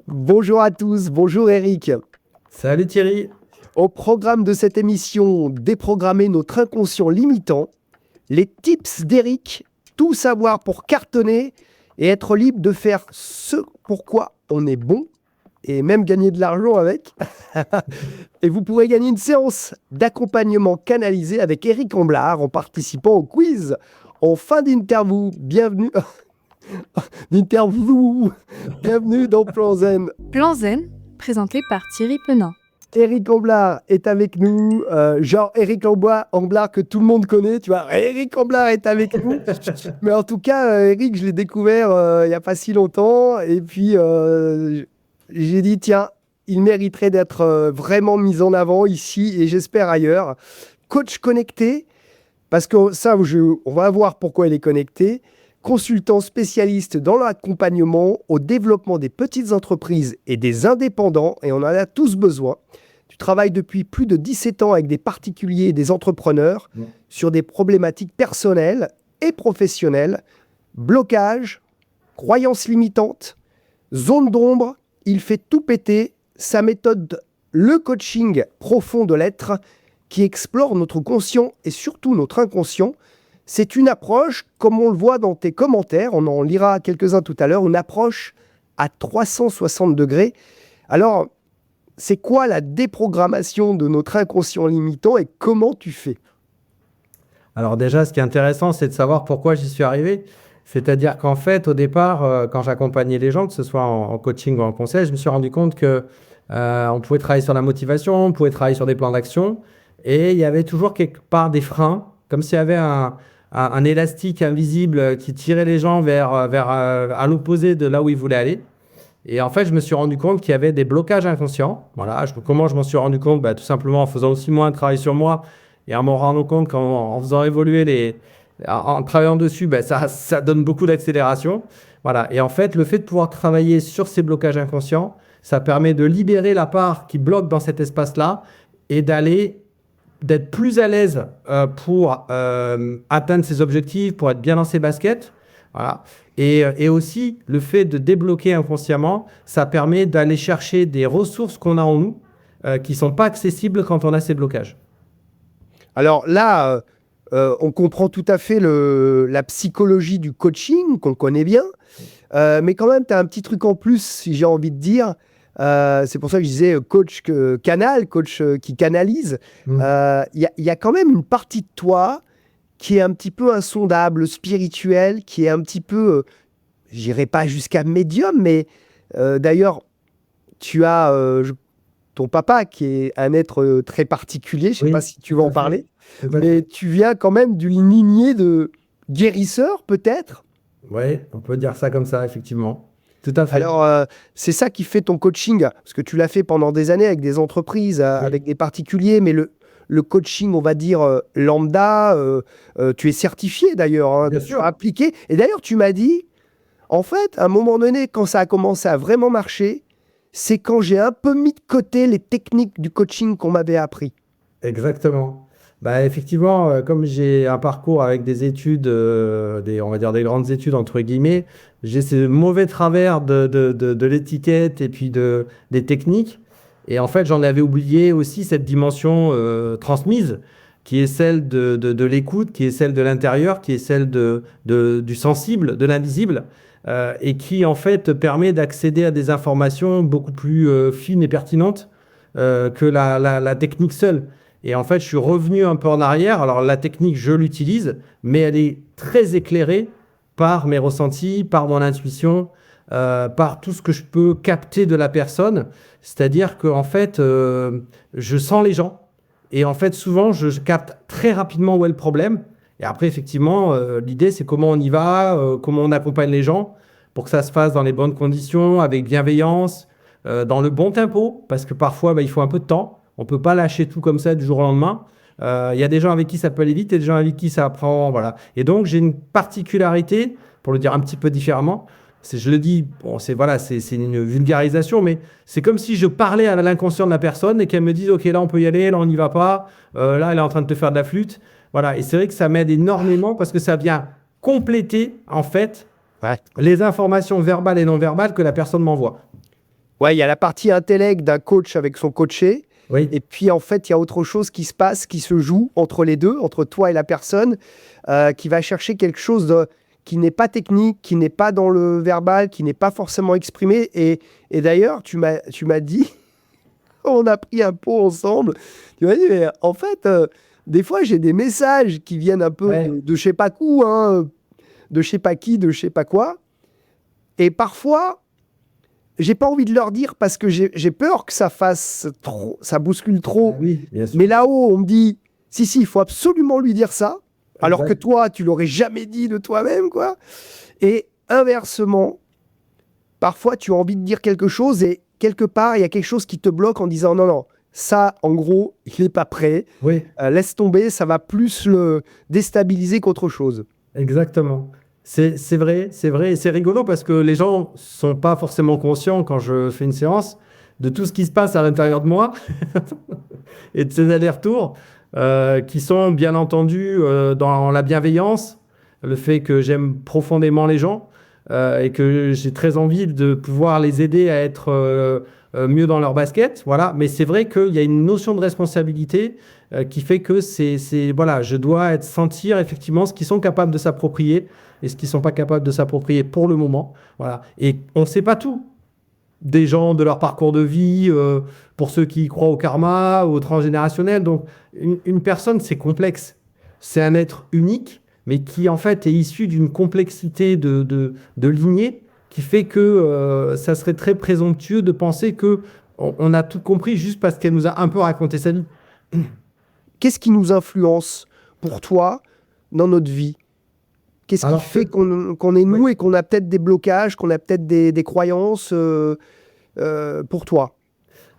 Bonjour à tous, bonjour Eric. Salut Thierry. Au programme de cette émission, déprogrammer notre inconscient limitant, les tips d'Eric, tout savoir pour cartonner et être libre de faire ce pourquoi on est bon et même gagner de l'argent avec. Et vous pourrez gagner une séance d'accompagnement canalisé avec Eric Amblard en participant au quiz en fin d'interview. Bienvenue dans Plan Zen. Plan Zen, présenté par Thierry Penin. Eric Amblard est avec nous, genre Eric Amblard que tout le monde connaît, tu vois. Eric Amblard est avec nous. Mais en tout cas, Eric, je l'ai découvert il n'y a pas si longtemps. Et puis, j'ai dit, tiens, il mériterait d'être vraiment mis en avant ici et j'espère ailleurs. Coach connecté, parce que ça, on va voir pourquoi il est connecté. Consultant spécialiste dans l'accompagnement au développement des petites entreprises et des indépendants, et on en a tous besoin. Tu travailles depuis plus de 17 ans avec des particuliers et des entrepreneurs sur des problématiques personnelles et professionnelles, blocage, croyances limitantes, zone d'ombre. Il fait tout péter. Sa méthode, le coaching profond de l'être, qui explore notre conscient et surtout notre inconscient. C'est une approche, comme on le voit dans tes commentaires, on en lira quelques-uns tout à l'heure, une approche à 360 degrés. Alors, c'est quoi la déprogrammation de notre inconscient limitant et comment tu fais ? Alors déjà, ce qui est intéressant, c'est de savoir pourquoi j'y suis arrivé. C'est-à-dire qu'en fait, au départ, quand j'accompagnais les gens, que ce soit en coaching ou en conseil, je me suis rendu compte que on pouvait travailler sur la motivation, on pouvait travailler sur des plans d'action, et il y avait toujours quelque part des freins, comme s'il y avait un élastique invisible qui tirait les gens à l'opposé de là où ils voulaient aller. Et en fait, je me suis rendu compte qu'il y avait des blocages inconscients. Voilà. Comment je m'en suis rendu compte ? Tout simplement en faisant aussi moins de travail sur moi et en m'en rendant compte qu'en faisant évoluer en travaillant dessus, ça donne beaucoup d'accélération. Voilà. Et en fait, le fait de pouvoir travailler sur ces blocages inconscients, ça permet de libérer la part qui bloque dans cet espace-là et d'être plus à l'aise pour atteindre ses objectifs, pour être bien dans ses baskets. Voilà. Et aussi, le fait de débloquer inconsciemment, ça permet d'aller chercher des ressources qu'on a en nous qui ne sont pas accessibles quand on a ces blocages. Alors là, on comprend tout à fait la psychologie du coaching, qu'on connaît bien. Mais quand même, tu as un petit truc en plus, si j'ai envie de dire. C'est pour ça que je disais coach coach qui canalise. Il y a quand même une partie de toi qui est un petit peu insondable, spirituelle, qui est un petit peu, j'irai pas jusqu'à médium, mais d'ailleurs, tu as ton papa qui est un être très particulier, je ne sais pas si tu veux en parler, mais tu viens quand même d'une lignée de guérisseurs peut-être. Oui, on peut dire ça comme ça, effectivement. Tout à fait. Alors, c'est ça qui fait ton coaching, parce que tu l'as fait pendant des années avec des entreprises, avec des particuliers, mais le coaching, on va dire, lambda, tu es certifié d'ailleurs, hein, Bien tu sûr. as appliqué. Et d'ailleurs, tu m'as dit, en fait, à un moment donné, quand ça a commencé à vraiment marcher, c'est quand j'ai un peu mis de côté les techniques du coaching qu'on m'avait appris. Exactement. Effectivement, comme j'ai un parcours avec des études, on va dire des grandes études entre guillemets, j'ai ce mauvais travers de l'étiquette et puis des techniques. Et en fait, j'en avais oublié aussi cette dimension transmise, qui est celle de l'écoute, qui est celle de l'intérieur, qui est celle du sensible, de l'invisible, et qui en fait permet d'accéder à des informations beaucoup plus fines et pertinentes que la technique seule. Et en fait, je suis revenu un peu en arrière. Alors, la technique, je l'utilise, mais elle est très éclairée par mes ressentis, par mon intuition, par tout ce que je peux capter de la personne. C'est-à-dire qu'en fait, je sens les gens. Et en fait, souvent, je capte très rapidement où est le problème. Et après, effectivement, l'idée, c'est comment on y va, comment on accompagne les gens pour que ça se fasse dans les bonnes conditions, avec bienveillance, dans le bon tempo, parce que parfois, il faut un peu de temps. On ne peut pas lâcher tout comme ça du jour au lendemain. Il y a des gens avec qui ça peut aller vite et des gens avec qui ça prend... Voilà. Et donc, j'ai une particularité, pour le dire un petit peu différemment. Je le dis, c'est une vulgarisation, mais c'est comme si je parlais à l'inconscient de la personne et qu'elle me dise « Ok, là, on peut y aller, là, on n'y va pas. Là, elle est en train de te faire de la flûte. » Voilà. Et c'est vrai que ça m'aide énormément parce que ça vient compléter, en fait, les informations verbales et non verbales que la personne m'envoie. Ouais, il y a la partie intellect d'un coach avec son coaché. Oui, Et puis, en fait, il y a autre chose qui se passe, qui se joue entre les deux, entre toi et la personne, qui va chercher quelque chose qui n'est pas technique, qui n'est pas dans le verbal, qui n'est pas forcément exprimé. Et d'ailleurs, tu m'as dit, on a pris un pot ensemble, tu m'as dit, mais en fait, des fois, j'ai des messages qui viennent un peu ouais, de je sais pas où, hein, de je sais pas qui, de je sais pas quoi. Et parfois, j'ai pas envie de leur dire parce que j'ai peur que ça fasse trop, ça bouscule trop. oui, bien sûr. Mais là-haut, on me dit, si, il faut absolument lui dire ça, alors que Exact. toi, tu l'aurais jamais dit de toi-même, quoi. Et inversement, parfois, tu as envie de dire quelque chose et quelque part, il y a quelque chose qui te bloque en disant, non, ça, en gros, il n'est pas prêt. Oui, Laisse tomber, ça va plus le déstabiliser qu'autre chose. exactement. C'est vrai, c'est vrai. Et c'est rigolo parce que les gens sont pas forcément conscients quand je fais une séance de tout ce qui se passe à l'intérieur de moi et de ces allers-retours qui sont bien entendu dans la bienveillance, le fait que j'aime profondément les gens et que j'ai très envie de pouvoir les aider à être mieux dans leur basket. Voilà. Mais c'est vrai qu'il y a une notion de responsabilité qui fait que voilà, je dois sentir effectivement ce qu'ils sont capables de s'approprier et ce qu'ils ne sont pas capables de s'approprier pour le moment. Voilà. Et on ne sait pas tout des gens, de leur parcours de vie, pour ceux qui croient au karma, au transgénérationnel. Donc, une personne, c'est complexe. C'est un être unique, mais qui, en fait, est issu d'une complexité de lignées qui fait que ça serait très présomptueux de penser que on a tout compris juste parce qu'elle nous a un peu raconté sa vie. Qu'est-ce qui nous influence pour toi dans notre vie? Qu'est-ce qui Alors, fait qu'on est nous et qu'on a peut-être des blocages, qu'on a peut-être des croyances pour toi?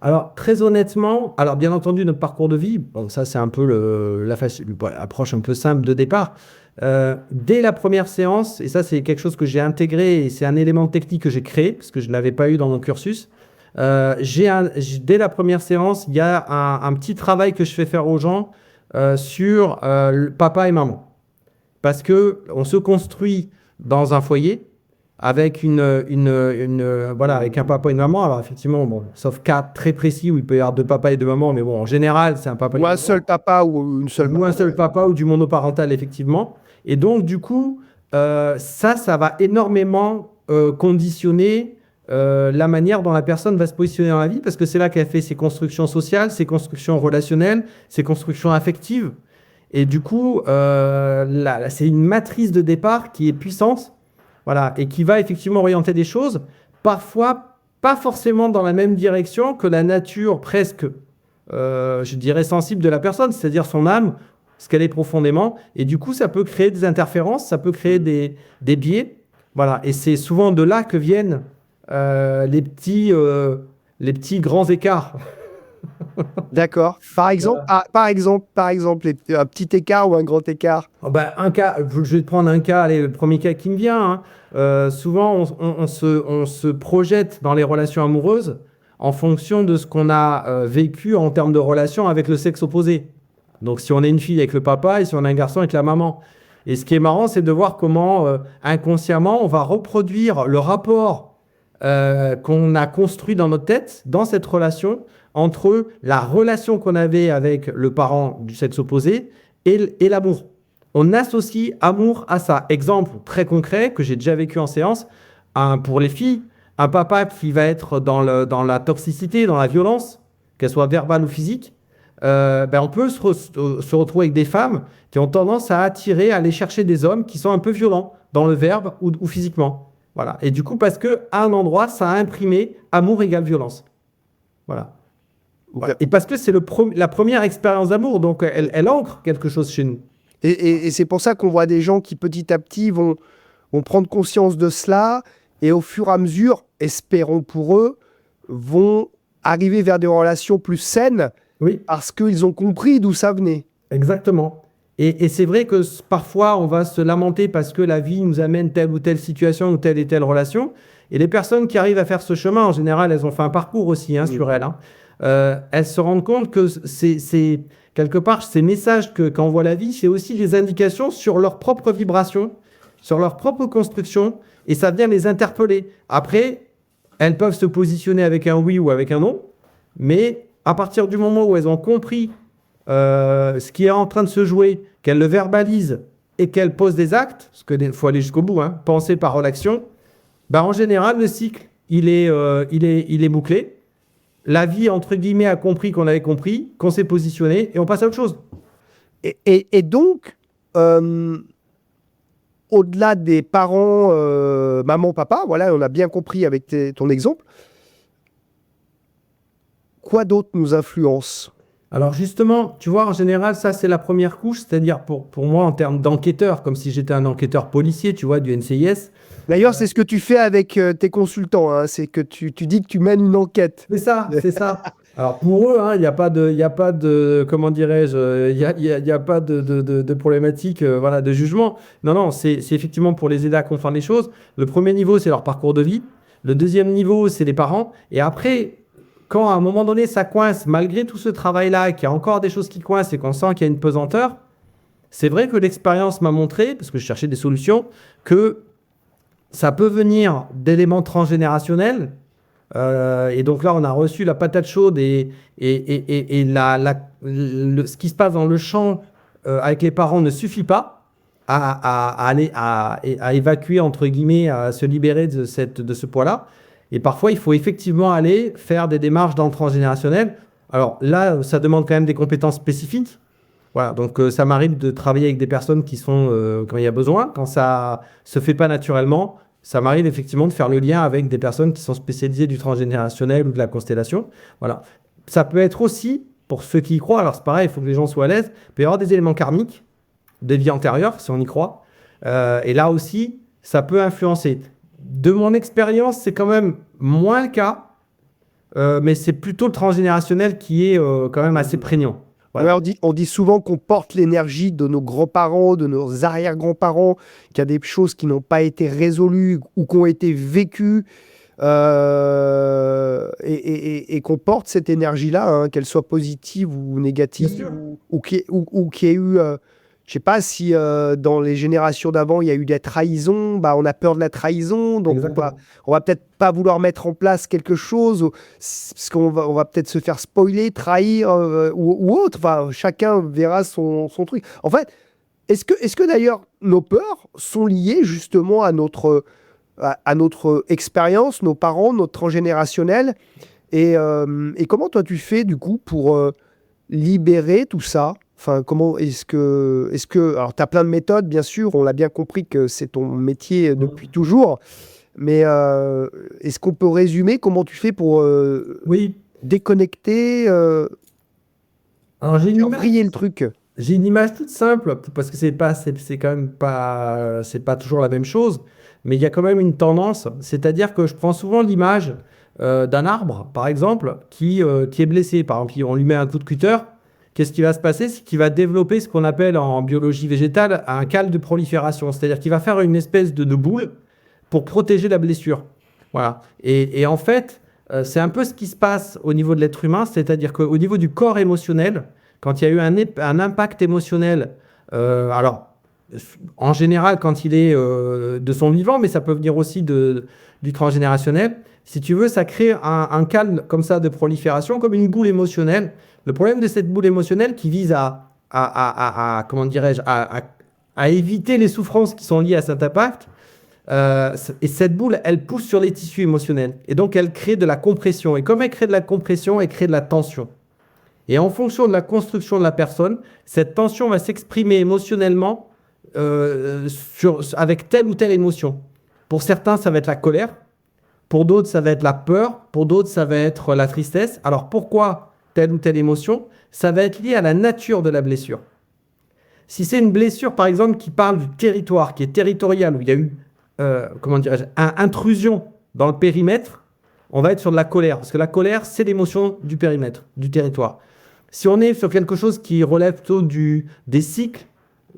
Alors, très honnêtement, alors bien entendu, notre parcours de vie, bon, ça c'est un peu l'approche un peu simple de départ. Dès la première séance, et ça c'est quelque chose que j'ai intégré et c'est un élément technique que j'ai créé, parce que je ne l'avais pas eu dans mon cursus, dès la première séance, il y a un petit travail que je fais faire aux gens sur le papa et maman. Parce qu'on se construit dans un foyer avec voilà, avec un papa et une maman. Alors effectivement, bon, sauf cas très précis où il peut y avoir deux papas et deux mamans, mais bon, en général, c'est un papa et Ou une un maman. seul papa ou une seule Ou maman. un seul papa ou du monoparental, effectivement. Et donc, du coup, ça va énormément conditionner la manière dont la personne va se positionner dans la vie, parce que c'est là qu'elle fait ses constructions sociales, ses constructions relationnelles, ses constructions affectives. Et du coup, là, c'est une matrice de départ qui est puissante, voilà, et qui va effectivement orienter des choses, parfois pas forcément dans la même direction que la nature presque, je dirais, sensible de la personne, c'est-à-dire son âme, ce qu'elle est profondément. Et du coup, ça peut créer des interférences, ça peut créer des biais. Voilà, et c'est souvent de là que viennent les petits grands écarts. D'accord. Par exemple, un petit écart ou un grand écart. Oh ben, un cas, je vais te prendre un cas, allez, le premier cas qui me vient, hein. Souvent, on se projette dans les relations amoureuses en fonction de ce qu'on a vécu en termes de relations avec le sexe opposé. Donc, si on est une fille avec le papa et si on est un garçon avec la maman. Et ce qui est marrant, c'est de voir comment inconsciemment, on va reproduire le rapport qu'on a construit dans notre tête, dans cette relation, entre la relation qu'on avait avec le parent du sexe opposé et l'amour. On associe amour à ça. Exemple très concret que j'ai déjà vécu en séance, pour les filles, un papa qui va être dans la toxicité, dans la violence, qu'elle soit verbale ou physique, on peut se retrouver avec des femmes qui ont tendance à attirer, à aller chercher des hommes qui sont un peu violents dans le verbe ou physiquement. Voilà. Et du coup, parce qu'à un endroit, ça a imprimé amour égale violence. Voilà. Voilà. Et parce que c'est la première expérience d'amour, donc elle ancre quelque chose chez nous. Et c'est pour ça qu'on voit des gens qui petit à petit vont prendre conscience de cela et au fur et à mesure, espérons pour eux, vont arriver vers des relations plus saines Oui, parce qu'ils ont compris d'où ça venait. exactement. Et c'est vrai que parfois, on va se lamenter parce que la vie nous amène telle ou telle situation ou telle et telle relation. Et les personnes qui arrivent à faire ce chemin, en général, elles ont fait un parcours aussi sur elles. Elles se rendent compte que c'est quelque part, ces messages qu'envoie la vie, c'est aussi des indications sur leur propre vibration, sur leur propre construction, et ça vient les interpeller. Après, elles peuvent se positionner avec un oui ou avec un non, mais à partir du moment où elles ont compris ce qui est en train de se jouer, qu'elles le verbalisent et qu'elles posent des actes, parce qu'il faut aller jusqu'au bout, hein, penser, parole, action, bah en général, le cycle, il est bouclé. La vie, entre guillemets, a compris qu'on avait compris, qu'on s'est positionné et on passe à autre chose. Et donc, au-delà des parents, maman, papa, voilà, on a bien compris avec ton exemple, quoi d'autre nous influence? Alors justement, tu vois, en général, ça, c'est la première couche, c'est-à-dire pour moi, en termes d'enquêteur, comme si j'étais un enquêteur policier, tu vois, du NCIS. D'ailleurs, c'est ce que tu fais avec tes consultants, hein, c'est que tu dis que tu mènes une enquête. C'est ça, c'est ça. Alors pour eux, il n'y a pas de, comment dirais-je, il y a pas de problématique, voilà, de jugement. Non, c'est effectivement pour les aider à comprendre les choses. Le premier niveau, c'est leur parcours de vie. Le deuxième niveau, c'est les parents. Et après, quand à un moment donné, ça coince, malgré tout ce travail-là, qu'il y a encore des choses qui coincent et qu'on sent qu'il y a une pesanteur, c'est vrai que l'expérience m'a montré, parce que je cherchais des solutions, que ça peut venir d'éléments transgénérationnels. Et donc là, on a reçu la patate chaude et ce qui se passe dans le champ avec les parents ne suffit pas à évacuer, entre guillemets, à se libérer de ce poids-là. Et parfois, il faut effectivement aller faire des démarches dans le transgénérationnel. Alors là, ça demande quand même des compétences spécifiques. Voilà, donc ça m'arrive de travailler avec des personnes qui sont quand il y a besoin. Quand ça se fait pas naturellement, ça m'arrive effectivement de faire le lien avec des personnes qui sont spécialisées du transgénérationnel ou de la constellation. Voilà. Ça peut être aussi, pour ceux qui y croient, alors c'est pareil, il faut que les gens soient à l'aise, il peut y avoir des éléments karmiques, des vies antérieures, si on y croit. Et là aussi, ça peut influencer. De mon expérience, c'est quand même moins le cas, mais c'est plutôt le transgénérationnel qui est quand même assez prégnant. Voilà. Ouais, on dit souvent qu'on porte l'énergie de nos grands-parents, de nos arrière-grands-parents, qu'il y a des choses qui n'ont pas été résolues ou qui ont été vécues, et qu'on porte cette énergie-là, hein, qu'elle soit positive ou négative, ou qu'il y ait eu... je sais pas si dans les générations d'avant, il y a eu des trahisons, bah, on a peur de la trahison, donc on va peut-être pas vouloir mettre en place quelque chose, parce qu'on va peut-être se faire spoiler, trahir ou autre. Enfin, chacun verra son truc. En fait, est-ce que d'ailleurs nos peurs sont liées justement à notre expérience, nos parents, notre transgénérationnel, et comment toi tu fais du coup pour libérer tout ça? Enfin, comment est-ce que... Alors, tu as plein de méthodes, bien sûr. On l'a bien compris que c'est ton métier depuis toujours. Mais est-ce qu'on peut résumer comment tu fais pour déconnecter, Alors, vriller le truc? J'ai une image toute simple, parce que c'est quand même pas, c'est pas toujours la même chose. Mais il y a quand même une tendance. C'est-à-dire que je prends souvent l'image d'un arbre, par exemple, qui est blessé. Par exemple, on lui met un coup de cutter. Qu'est-ce qui va se passer? C'est qu'il va développer ce qu'on appelle en biologie végétale un cal de prolifération. C'est-à-dire qu'il va faire une espèce de boule pour protéger la blessure. Voilà. Et en fait, c'est un peu ce qui se passe au niveau de l'être humain. C'est-à-dire qu'au niveau du corps émotionnel, quand il y a eu un impact émotionnel, alors, en général, quand il est de son vivant, mais ça peut venir aussi du transgénérationnel, si tu veux, ça crée un cal comme ça de prolifération, comme une boule émotionnelle. Le problème de cette boule émotionnelle qui vise comment dirais-je, à éviter les souffrances qui sont liées à cet impact, et cette boule, elle pousse sur les tissus émotionnels. Et donc, elle crée de la compression. Et comme elle crée de la compression, elle crée de la tension. Et en fonction de la construction de la personne, cette tension va s'exprimer émotionnellement avec telle ou telle émotion. Pour certains, ça va être la colère. Pour d'autres, ça va être la peur. Pour d'autres, ça va être la tristesse. Alors, pourquoi telle ou telle émotion? Ça va être lié à la nature de la blessure. Si c'est une blessure, par exemple, qui parle du territoire, qui est territorial, où il y a eu, comment dirais-je, intrusion dans le périmètre, on va être sur de la colère. Parce que la colère, c'est l'émotion du périmètre, du territoire. Si on est sur quelque chose qui relève plutôt des cycles,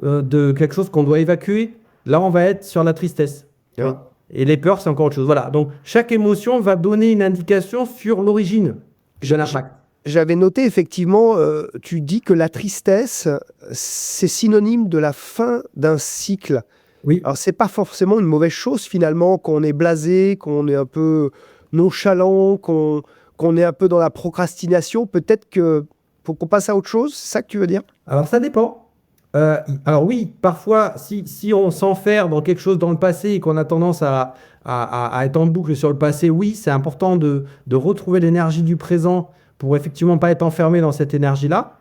de quelque chose qu'on doit évacuer, là, on va être sur la tristesse. Oui. Et les peurs, c'est encore autre chose. Voilà. Donc, chaque émotion va donner une indication sur l'origine de l'impact. J'avais noté effectivement, tu dis que la tristesse, c'est synonyme de la fin d'un cycle. Oui. Alors, c'est pas forcément une mauvaise chose finalement, quand on est blasé, quand on est un peu nonchalant, qu'on est un peu dans la procrastination, peut-être que faut qu'on passe à autre chose, c'est ça que tu veux dire? Alors, ça dépend. Alors oui, parfois, si on s'enferme dans quelque chose dans le passé et qu'on a tendance à être en boucle sur le passé, oui, c'est important de retrouver l'énergie du présent pour effectivement pas être enfermé dans cette énergie-là.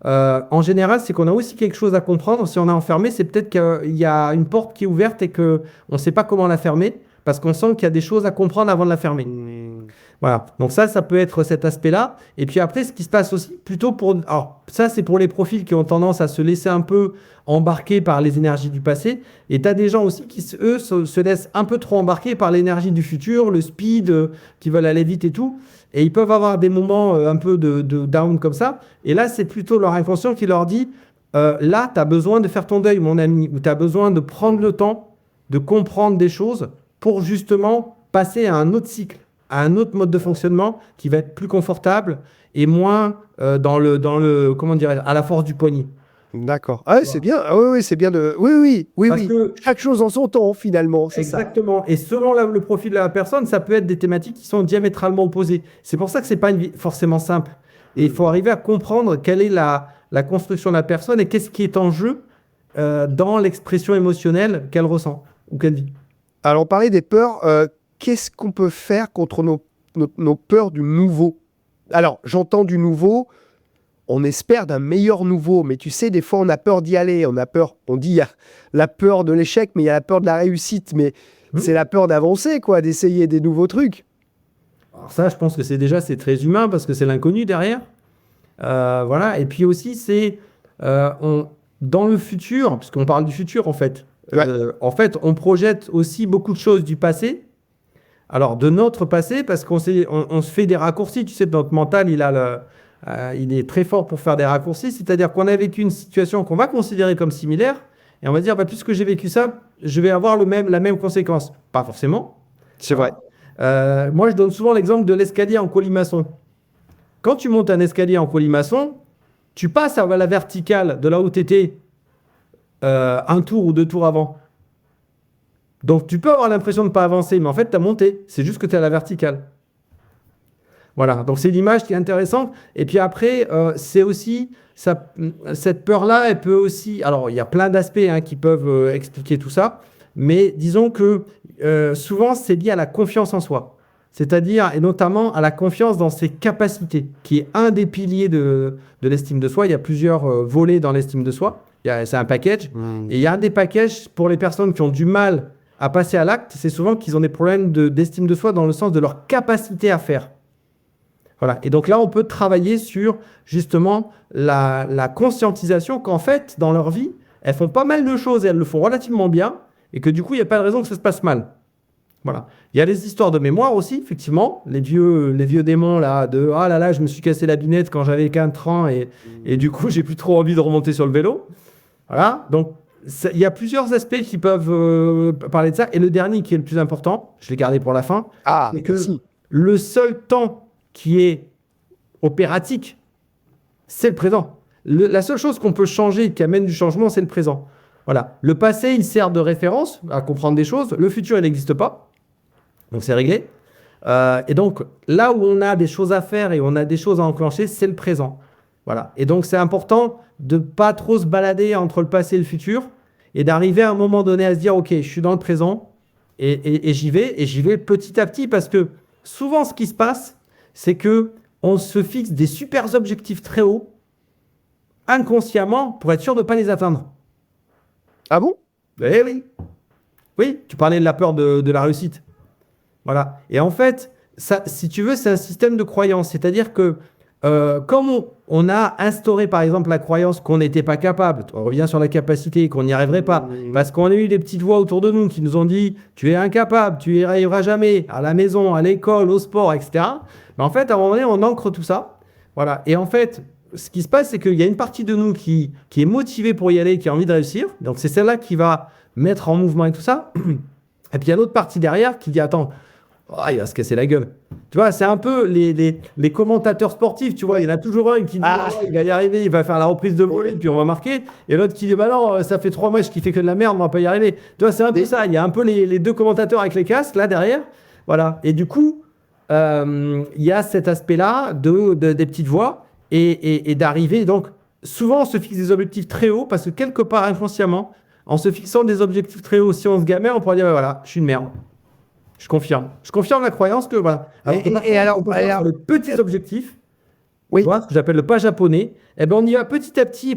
En général, c'est qu'on a aussi quelque chose à comprendre. Si on est enfermé, c'est peut-être qu'il y a une porte qui est ouverte et qu'on ne sait pas comment la fermer parce qu'on sent qu'il y a des choses à comprendre avant de la fermer. Voilà, donc ça peut être cet aspect-là. Et puis après, ce qui se passe aussi, plutôt pour... Alors, ça, c'est pour les profils qui ont tendance à se laisser un peu embarquer par les énergies du passé. Et tu as des gens aussi qui, eux, se laissent un peu trop embarquer par l'énergie du futur, le speed, qui veulent aller vite et tout. Et ils peuvent avoir des moments un peu de down comme ça. Et là, c'est plutôt leur inconscient qui leur dit, là, tu as besoin de faire ton deuil, mon ami, ou tu as besoin de prendre le temps de comprendre des choses pour justement passer à un autre cycle, à un autre mode de fonctionnement qui va être plus confortable et moins dans le comment dirais-je, à la force du poignet. D'accord. Ah, ouais, c'est bien. Ah, oui, c'est bien de. Oui. Parce que Chaque chose en son temps, finalement. C'est ça. exactement. Et selon le profil de la personne, ça peut être des thématiques qui sont diamétralement opposées. C'est pour ça que c'est pas une vie forcément simple. Et il faut arriver à comprendre quelle est la construction de la personne et qu'est-ce qui est en jeu dans l'expression émotionnelle qu'elle ressent ou qu'elle vit. Alors, on parlait des peurs. Qu'est-ce qu'on peut faire contre nos peurs du nouveau? Alors, j'entends du nouveau. On espère d'un meilleur nouveau, mais tu sais, des fois, on a peur d'y aller. On a peur. On dit, il y a la peur de l'échec, mais il y a la peur de la réussite. Mais c'est la peur d'avancer, quoi, d'essayer des nouveaux trucs. Alors ça, je pense que c'est très humain parce que c'est l'inconnu derrière. Voilà. Et puis aussi, c'est dans le futur, puisqu'on parle du futur en fait. Ouais. En fait, on projette aussi beaucoup de choses du passé. Alors, de notre passé, parce on se fait des raccourcis. Tu sais, notre mental, il est très fort pour faire des raccourcis. C'est-à-dire qu'on a vécu une situation qu'on va considérer comme similaire. Et on va dire, puisque j'ai vécu ça, je vais avoir la même conséquence. Pas forcément. C'est vrai. Moi, je donne souvent l'exemple de l'escalier en colimaçon. Quand tu montes un escalier en colimaçon, tu passes à la verticale de là où tu étais un tour ou deux tours avant. Donc, tu peux avoir l'impression de ne pas avancer, mais en fait, tu as monté. C'est juste que tu es à la verticale. Voilà, donc c'est l'image qui est intéressante. Et puis après, c'est aussi, cette peur-là, elle peut aussi... Alors, il y a plein d'aspects qui peuvent expliquer tout ça, mais disons que souvent, c'est lié à la confiance en soi. C'est-à-dire, et notamment à la confiance dans ses capacités, qui est un des piliers de l'estime de soi. Il y a plusieurs volets dans l'estime de soi. C'est un package. Et il y a un des packages pour les personnes qui ont du mal à passer à l'acte, c'est souvent qu'ils ont des problèmes d'estime de soi dans le sens de leur capacité à faire. Voilà. Et donc là, on peut travailler sur justement la conscientisation qu'en fait, dans leur vie, elles font pas mal de choses et elles le font relativement bien et que du coup, il n'y a pas de raison que ça se passe mal. Voilà. Il y a les histoires de mémoire aussi, effectivement. Les vieux démons là, de « Ah là là, je me suis cassé la lunette quand j'avais 4 ans et du coup, j'ai plus trop envie de remonter sur le vélo. » Voilà. Donc, il y a plusieurs aspects qui peuvent parler de ça. Et le dernier qui est le plus important, je l'ai gardé pour la fin, c'est que le seul temps qui est opératique, c'est le présent. La seule chose qu'on peut changer, qui amène du changement, c'est le présent. Voilà. Le passé, il sert de référence à comprendre des choses. Le futur, il n'existe pas. Donc, c'est réglé. Et donc, là où on a des choses à faire et on a des choses à enclencher, c'est le présent. Voilà. Et donc, c'est important de ne pas trop se balader entre le passé et le futur et d'arriver à un moment donné à se dire, OK, je suis dans le présent et j'y vais petit à petit parce que souvent, ce qui se passe, c'est que on se fixe des super objectifs très hauts inconsciemment pour être sûr de ne pas les atteindre. Ah bon? Eh oui. Oui, tu parlais de la peur de la réussite. Voilà. Et en fait, ça, si tu veux, c'est un système de croyance. C'est-à-dire que comme on a instauré, par exemple, la croyance qu'on n'était pas capable, on revient sur la capacité, qu'on n'y arriverait pas, parce qu'on a eu des petites voix autour de nous qui nous ont dit « tu es incapable, tu n'y arriveras jamais, à la maison, à l'école, au sport, etc. » Mais en fait, à un moment donné, on ancre tout ça. Voilà. Et en fait, ce qui se passe, c'est qu'il y a une partie de nous qui est motivée pour y aller, qui a envie de réussir. Donc, c'est celle-là qui va mettre en mouvement et tout ça. Et puis, il y a l'autre partie derrière qui dit « attends, il va se casser la gueule. » Tu vois, c'est un peu les commentateurs sportifs, tu vois. Il y en a toujours un qui dit il va y arriver, il va faire la reprise de volée, puis on va marquer. Et l'autre qui dit bah non, ça fait 3 matchs qui fait que de la merde, on va pas y arriver. Tu vois, c'est un peu ça. Il y a un peu les deux commentateurs avec les casques là derrière. Voilà. Et du coup, il y a cet aspect-là des petites voix et d'arriver. Donc, souvent, on se fixe des objectifs très hauts parce que quelque part, inconsciemment, en se fixant des objectifs très hauts, si on se gamait, on pourrait dire, voilà, je suis une merde. Je confirme. Je confirme la croyance que, voilà. Alors, on peut faire sur les petits objectifs, oui. tu vois, ce que j'appelle le pas japonais, eh ben, on y va petit à petit,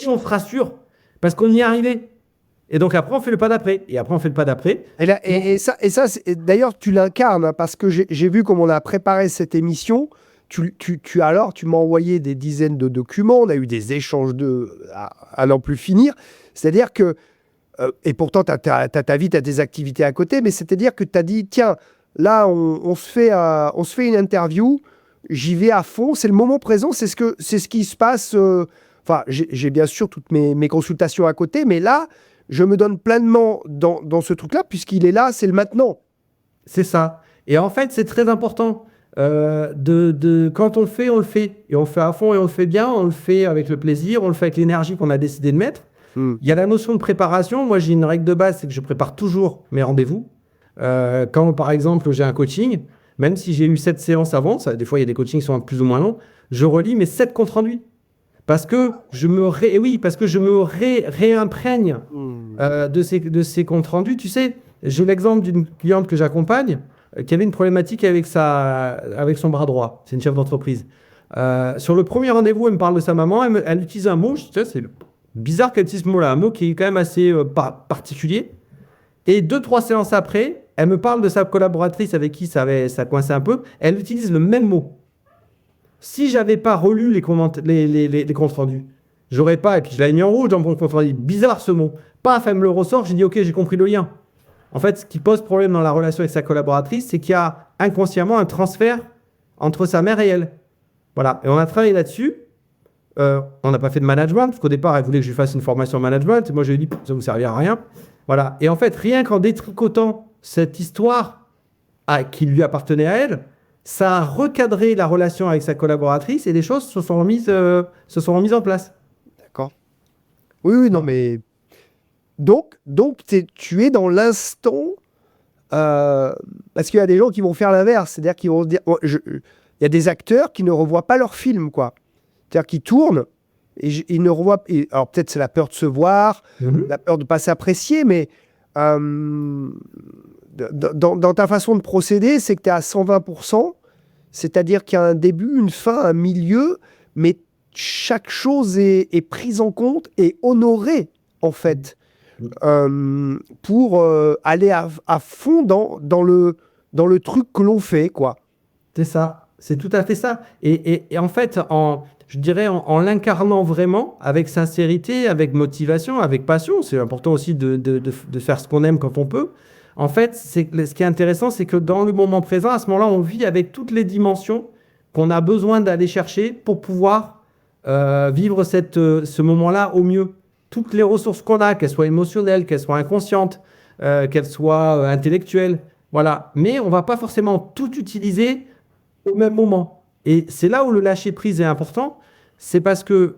on se rassure parce qu'on y est arrivé. Et donc après, on fait le pas d'après. Et après, on fait le pas d'après. Et ça d'ailleurs, tu l'incarnes, hein, parce que j'ai vu comment on a préparé cette émission. Tu m'as envoyé des dizaines de documents. On a eu des échanges à n'en plus finir. C'est-à-dire que, et pourtant, tu as ta vie, tu as des activités à côté, mais c'est-à-dire que tu as dit, tiens, là, on se fait une interview, j'y vais à fond, c'est le moment présent, c'est ce qui se passe. Enfin, j'ai bien sûr toutes mes consultations à côté, mais là, je me donne pleinement dans ce truc-là, puisqu'il est là, c'est le maintenant. C'est ça. Et en fait, c'est très important. Quand on le fait, on le fait. Et on le fait à fond et on le fait bien, on le fait avec le plaisir, on le fait avec l'énergie qu'on a décidé de mettre. Il y a la notion de préparation. Moi, j'ai une règle de base, c'est que je prépare toujours mes rendez-vous. Quand, par exemple, j'ai un coaching, même si j'ai eu 7 séances avant, des fois, il y a des coachings qui sont plus ou moins longs, je relis mes 7 comptes rendus. Parce que je me réimprègne de ces comptes rendus. Tu sais, j'ai l'exemple d'une cliente que j'accompagne qui avait une problématique avec son bras droit. C'est une chef d'entreprise. Sur le premier rendez-vous, elle me parle de sa maman. Elle utilise un mot, c'est bizarre qu'elle utilise ce mot-là, un mot qui est quand même assez particulier. Et 2-3 séances après, elle me parle de sa collaboratrice avec qui ça coinçait un peu. Elle utilise le même mot. Si j'avais pas relu les comptes rendus, j'aurais pas, et puis je l'avais mis en rouge dans mon compte rendu, bizarre ce mot. Paf, elle me le ressort, j'ai dit ok, j'ai compris le lien. En fait, ce qui pose problème dans la relation avec sa collaboratrice, c'est qu'il y a inconsciemment un transfert entre sa mère et elle. Voilà, et on a travaillé là-dessus. On n'a pas fait de management, parce qu'au départ, elle voulait que je lui fasse une formation en management, et moi je lui ai dit, ça vous servira à rien. Voilà, et en fait, rien qu'en détricotant cette histoire qui lui appartenait à elle, ça a recadré la relation avec sa collaboratrice et les choses se sont remises en place. D'accord. Oui, non, mais... Donc tu es dans l'instant... parce qu'il y a des gens qui vont faire l'inverse. C'est-à-dire qu'ils vont se dire... il y a des acteurs qui ne revoient pas leur film, quoi. C'est-à-dire qu'ils tournent et ils ne revoient... alors peut-être c'est la peur de se voir, la peur de ne pas s'apprécier, mais... dans ta façon de procéder, c'est que tu es à 120%, c'est-à-dire qu'il y a un début, une fin, un milieu, mais chaque chose est prise en compte et honorée, en fait, pour aller à fond dans le truc que l'on fait, quoi. C'est ça, c'est tout à fait ça. Et en fait, je dirais en l'incarnant vraiment, avec sincérité, avec motivation, avec passion, c'est important aussi de faire ce qu'on aime quand on peut. En fait, ce qui est intéressant, c'est que dans le moment présent, à ce moment-là, on vit avec toutes les dimensions qu'on a besoin d'aller chercher pour pouvoir vivre ce moment-là au mieux. Toutes les ressources qu'on a, qu'elles soient émotionnelles, qu'elles soient inconscientes, qu'elles soient intellectuelles, voilà. Mais on ne va pas forcément tout utiliser au même moment. Et c'est là où le lâcher-prise est important. C'est parce que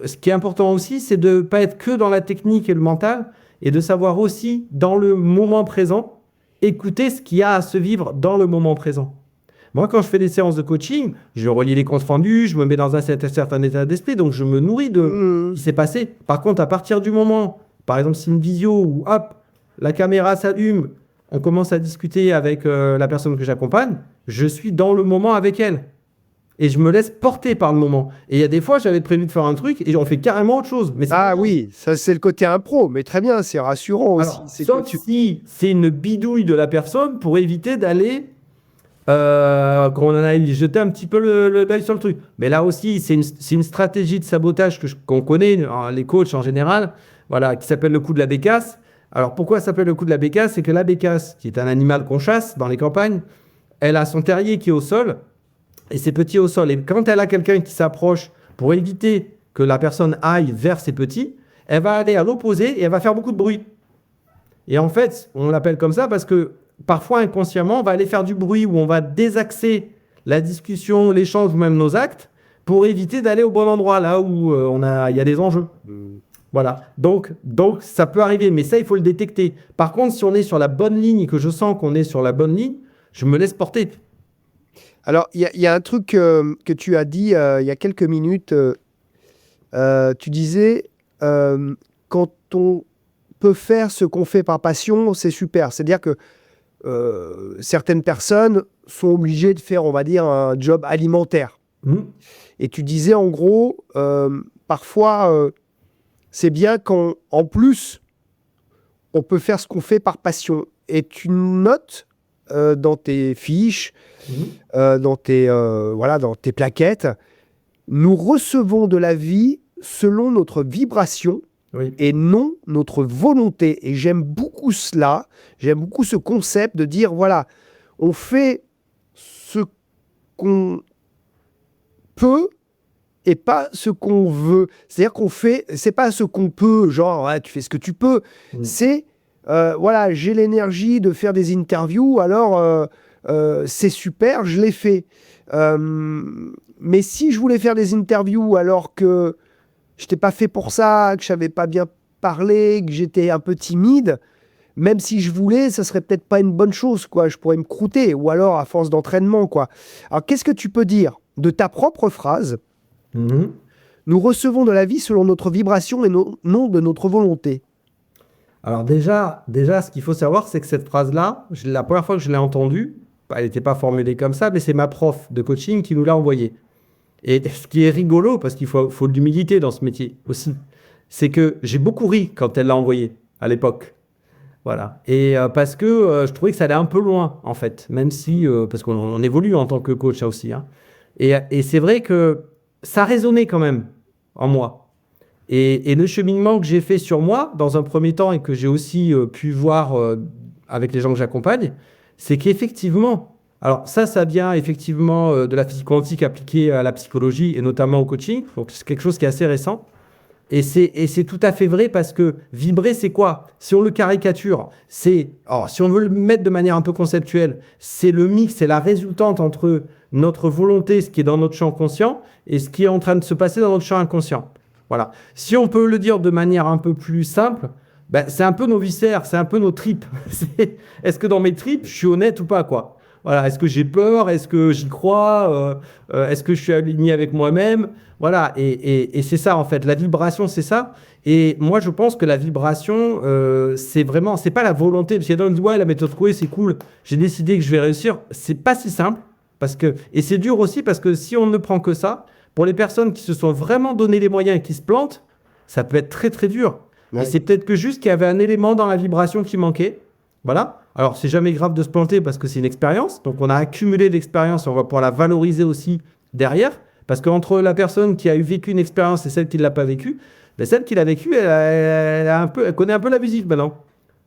ce qui est important aussi, c'est de ne pas être que dans la technique et le mental, et de savoir aussi, dans le moment présent, écouter ce qu'il y a à se vivre dans le moment présent. Moi, quand je fais des séances de coaching, je relis les comptes rendus, je me mets dans un certain état d'esprit, donc je me nourris de ce qui s'est passé. Par contre, à partir du moment, par exemple, c'est une visio où, hop, la caméra s'allume, on commence à discuter avec la personne que j'accompagne, je suis dans le moment avec elle. Et je me laisse porter par le moment. Et il y a des fois, j'avais prévu de faire un truc et on fait carrément autre chose. Mais oui, ça c'est le côté impro, mais très bien, c'est rassurant aussi. Alors, sauf si c'est une bidouille de la personne pour éviter d'aller, qu'on en a jeté un petit peu l'œil sur le truc. Mais là aussi, c'est une stratégie de sabotage qu'on connaît, les coachs en général, voilà, qui s'appelle le coup de la bécasse. Alors pourquoi ça s'appelle le coup de la bécasse? C'est que la bécasse, qui est un animal qu'on chasse dans les campagnes, elle a son terrier qui est au sol, et ses petits au sol. Et quand elle a quelqu'un qui s'approche pour éviter que la personne aille vers ses petits, elle va aller à l'opposé et elle va faire beaucoup de bruit. Et en fait, on l'appelle comme ça parce que parfois, inconsciemment, on va aller faire du bruit ou on va désaxer la discussion, l'échange ou même nos actes pour éviter d'aller au bon endroit, là où il y a des enjeux. Voilà. Donc, ça peut arriver, mais ça, il faut le détecter. Par contre, si on est sur la bonne ligne et que je sens qu'on est sur la bonne ligne, je me laisse porter. Alors, il y a un truc que tu as dit il y a quelques minutes. Tu disais, quand on peut faire ce qu'on fait par passion, c'est super. C'est-à-dire que certaines personnes sont obligées de faire, on va dire, un job alimentaire. Et tu disais, en gros, parfois, c'est bien quand, en plus, on peut faire ce qu'on fait par passion. Et tu notes dans tes fiches, dans tes plaquettes, nous recevons de la vie selon notre vibration et non notre volonté. Et j'aime beaucoup cela, j'aime beaucoup ce concept de dire, voilà, on fait ce qu'on peut et pas ce qu'on veut. C'est-à-dire qu'on fait, c'est pas ce qu'on peut, genre, ouais, tu fais ce que tu peux. C'est, voilà, j'ai l'énergie de faire des interviews, alors c'est super, je l'ai fait. Mais si je voulais faire des interviews alors que je n'étais pas fait pour ça, que je savais pas bien parler, que j'étais un peu timide, même si je voulais, ça serait peut-être pas une bonne chose, quoi. Je pourrais me croûter, ou alors à force d'entraînement, quoi. Alors, qu'est-ce que tu peux dire de ta propre phrase? Nous recevons de la vie selon notre vibration et non de notre volonté. Alors déjà, ce qu'il faut savoir, c'est que cette phrase-là, la première fois que je l'ai entendue, elle n'était pas formulée comme ça, mais c'est ma prof de coaching qui nous l'a envoyée. Et ce qui est rigolo, parce qu'il faut de l'humilité dans ce métier aussi, c'est que j'ai beaucoup ri quand elle l'a envoyé à l'époque. Voilà. Et parce que je trouvais que ça allait un peu loin, en fait, même si, parce qu'on évolue en tant que coach ça aussi. Hein. Et c'est vrai que ça résonnait quand même en moi. Et le cheminement que j'ai fait sur moi, dans un premier temps, et que j'ai aussi pu voir avec les gens que j'accompagne, c'est qu'effectivement, alors ça vient effectivement de la physique quantique appliquée à la psychologie et notamment au coaching. Donc c'est quelque chose qui est assez récent. Et c'est tout à fait vrai parce que vibrer, c'est quoi? Si on le caricature, si on veut le mettre de manière un peu conceptuelle, c'est le mix, c'est la résultante entre notre volonté, ce qui est dans notre champ conscient, et ce qui est en train de se passer dans notre champ inconscient. Voilà. Si on peut le dire de manière un peu plus simple, ben, c'est un peu nos viscères, c'est un peu nos tripes. Est-ce que dans mes tripes, je suis honnête ou pas, quoi? Voilà. Est-ce que j'ai peur? Est-ce que j'y crois? Est-ce que je suis aligné avec moi-même? Voilà. Et c'est ça, en fait. La vibration, c'est ça. Et moi, je pense que la vibration, c'est pas la volonté. Parce qu'il y a des gens qui disent, ouais, la méthode Coué, c'est cool. J'ai décidé que je vais réussir. C'est pas si simple. Et c'est dur aussi parce que si on ne prend que ça, pour les personnes qui se sont vraiment donné les moyens et qui se plantent, ça peut être très, très dur. Ouais. Et c'est peut-être que juste qu'il y avait un élément dans la vibration qui manquait. Voilà. Alors, c'est jamais grave de se planter parce que c'est une expérience. Donc, on a accumulé l'expérience et on va pouvoir la valoriser aussi derrière. Parce qu'entre la personne qui a vécu une expérience et celle qui ne l'a pas vécue, ben celle qui l'a vécue, elle connaît un peu la musique maintenant.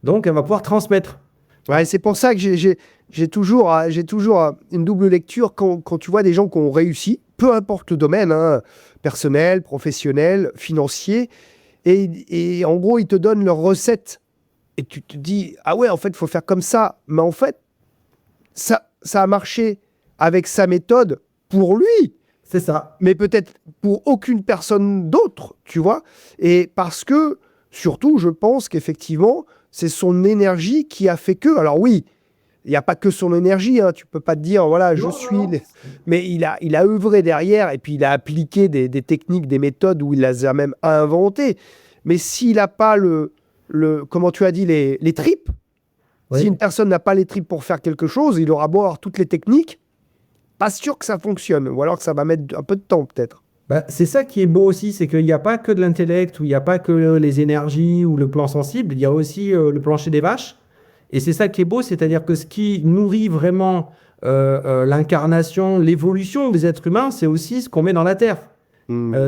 Donc, elle va pouvoir transmettre. Ouais, c'est pour ça que j'ai toujours une double lecture quand tu vois des gens qui ont réussi, peu importe le domaine, hein, personnel, professionnel, financier, et en gros, ils te donnent leur recette. Et tu te dis, ah ouais, en fait, il faut faire comme ça. Mais en fait, ça a marché avec sa méthode pour lui. C'est ça. Mais peut-être pour aucune personne d'autre, tu vois. Et parce que, surtout, je pense qu'effectivement, c'est son énergie qui a fait que... Alors oui, il n'y a pas que son énergie, hein, tu peux pas te dire, voilà, je suis... Mais il a œuvré derrière et puis il a appliqué des techniques, des méthodes où il les a même inventées. Mais s'il n'a pas comment tu as dit, les tripes, oui. Si une personne n'a pas les tripes pour faire quelque chose, il aura beau avoir toutes les techniques, pas sûr que ça fonctionne, ou alors que ça va mettre un peu de temps peut-être. Bah, c'est ça qui est beau aussi, c'est qu'il n'y a pas que de l'intellect, ou il n'y a pas que les énergies ou le plan sensible, il y a aussi le plancher des vaches. Et c'est ça qui est beau, c'est-à-dire que ce qui nourrit vraiment l'incarnation, l'évolution des êtres humains, c'est aussi ce qu'on met dans la terre,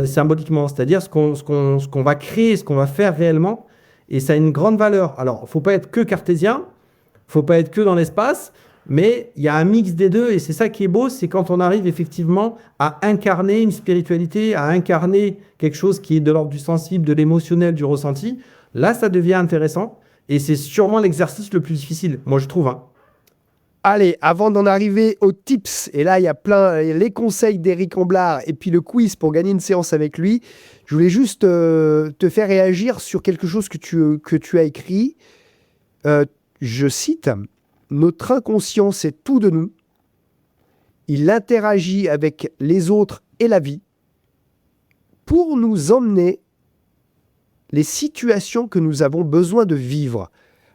symboliquement, c'est-à-dire ce qu'on va créer, ce qu'on va faire réellement. Et ça a une grande valeur. Alors, il ne faut pas être que cartésien, il ne faut pas être que dans l'espace, mais il y a un mix des deux, et c'est ça qui est beau, c'est quand on arrive effectivement à incarner une spiritualité, à incarner quelque chose qui est de l'ordre du sensible, de l'émotionnel, du ressenti. Là, ça devient intéressant, et c'est sûrement l'exercice le plus difficile, moi je trouve. Hein. Allez, avant d'en arriver aux tips, et là il y a les conseils d'Éric Amblard, et puis le quiz pour gagner une séance avec lui, je voulais juste te faire réagir sur quelque chose que tu as écrit. Je cite... Notre inconscient, c'est tout de nous. il interagit avec les autres et la vie pour nous emmener les situations que nous avons besoin de vivre.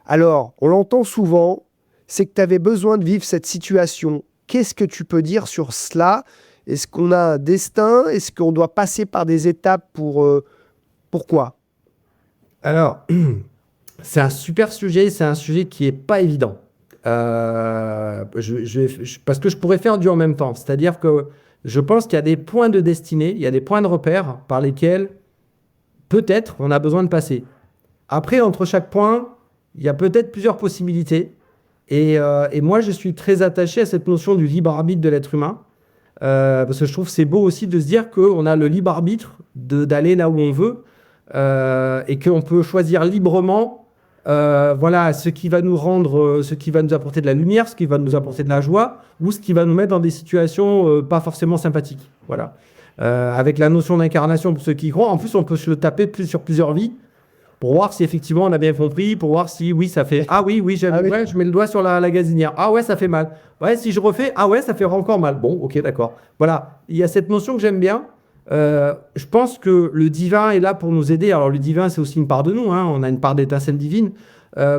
Alors, on l'entend souvent, c'est que tu avais besoin de vivre cette situation. Qu'est-ce que tu peux dire sur cela ? Est-ce qu'on a un destin ? Est-ce qu'on doit passer par des étapes pour... pourquoi ? Alors, c'est un super sujet, c'est un sujet qui n'est pas évident. Parce que je pourrais faire du en même temps. C'est-à-dire que je pense qu'il y a des points de destinée, il y a des points de repère par lesquels peut-être on a besoin de passer. Après, entre chaque point, il y a peut-être plusieurs possibilités. Et moi, je suis très attaché à cette notion du libre arbitre de l'être humain. Parce que je trouve que c'est beau aussi de se dire qu'on a le libre arbitre d'aller là où on veut et qu'on peut choisir librement ce qui va nous rendre, ce qui va nous apporter de la lumière, ce qui va nous apporter de la joie ou ce qui va nous mettre dans des situations pas forcément sympathiques. Voilà. Avec la notion d'incarnation pour ceux qui y croient, en plus on peut se le taper sur plusieurs vies pour voir si effectivement on a bien compris, pour voir si oui ça fait ouais, je mets le doigt sur la gazinière, ah ouais ça fait mal, ouais si je refais, ah ouais ça fait encore mal, bon ok d'accord. Voilà, il y a cette notion que j'aime bien. Je pense que le divin est là pour nous aider. Alors le divin c'est aussi une part de nous, hein. On a une part d'étincelle divine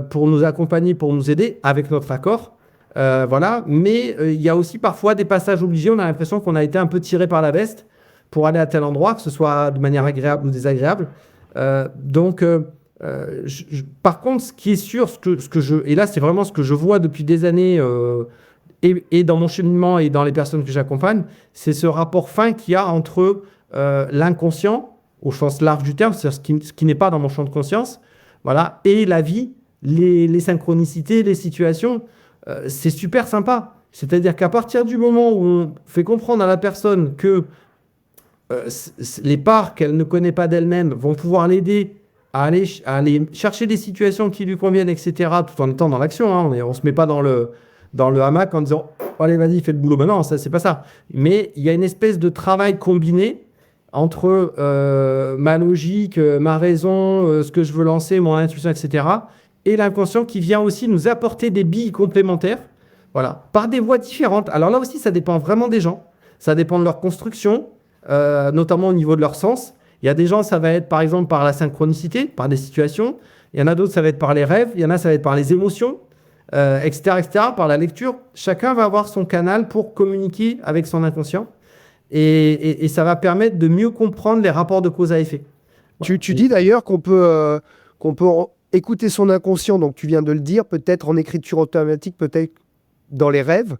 pour nous accompagner, pour nous aider avec notre accord. Voilà, mais il y a aussi parfois des passages obligés, on a l'impression qu'on a été un peu tiré par la veste pour aller à tel endroit, que ce soit de manière agréable ou désagréable. Par contre, ce qui est sûr, et là c'est vraiment ce que je vois depuis des années et dans mon cheminement et dans les personnes que j'accompagne, c'est ce rapport fin qu'il y a entre l'inconscient, au sens large du terme, c'est-à-dire ce qui n'est pas dans mon champ de conscience, voilà, et la vie, les synchronicités, les situations, c'est super sympa. C'est-à-dire qu'à partir du moment où on fait comprendre à la personne que les parts qu'elle ne connaît pas d'elle-même vont pouvoir l'aider à aller chercher des situations qui lui conviennent, etc., tout en étant dans l'action. Hein. On ne se met pas dans le hamac en disant « Allez, vas-y, fais le boulot. » Ben non, ça, c'est pas ça. Mais il y a une espèce de travail combiné entre ma logique, ma raison, ce que je veux lancer, mon intuition, etc., et l'inconscient qui vient aussi nous apporter des billes complémentaires, voilà, par des voies différentes. Alors là aussi, ça dépend vraiment des gens. Ça dépend de leur construction, notamment au niveau de leur sens. Il y a des gens, ça va être par exemple par la synchronicité, par des situations. Il y en a d'autres, ça va être par les rêves. Il y en a, ça va être par les émotions, etc., par la lecture. Chacun va avoir son canal pour communiquer avec son inconscient. Et ça va permettre de mieux comprendre les rapports de cause à effet. Tu dis d'ailleurs qu'on peut écouter son inconscient, donc tu viens de le dire, peut-être en écriture automatique, peut-être dans les rêves.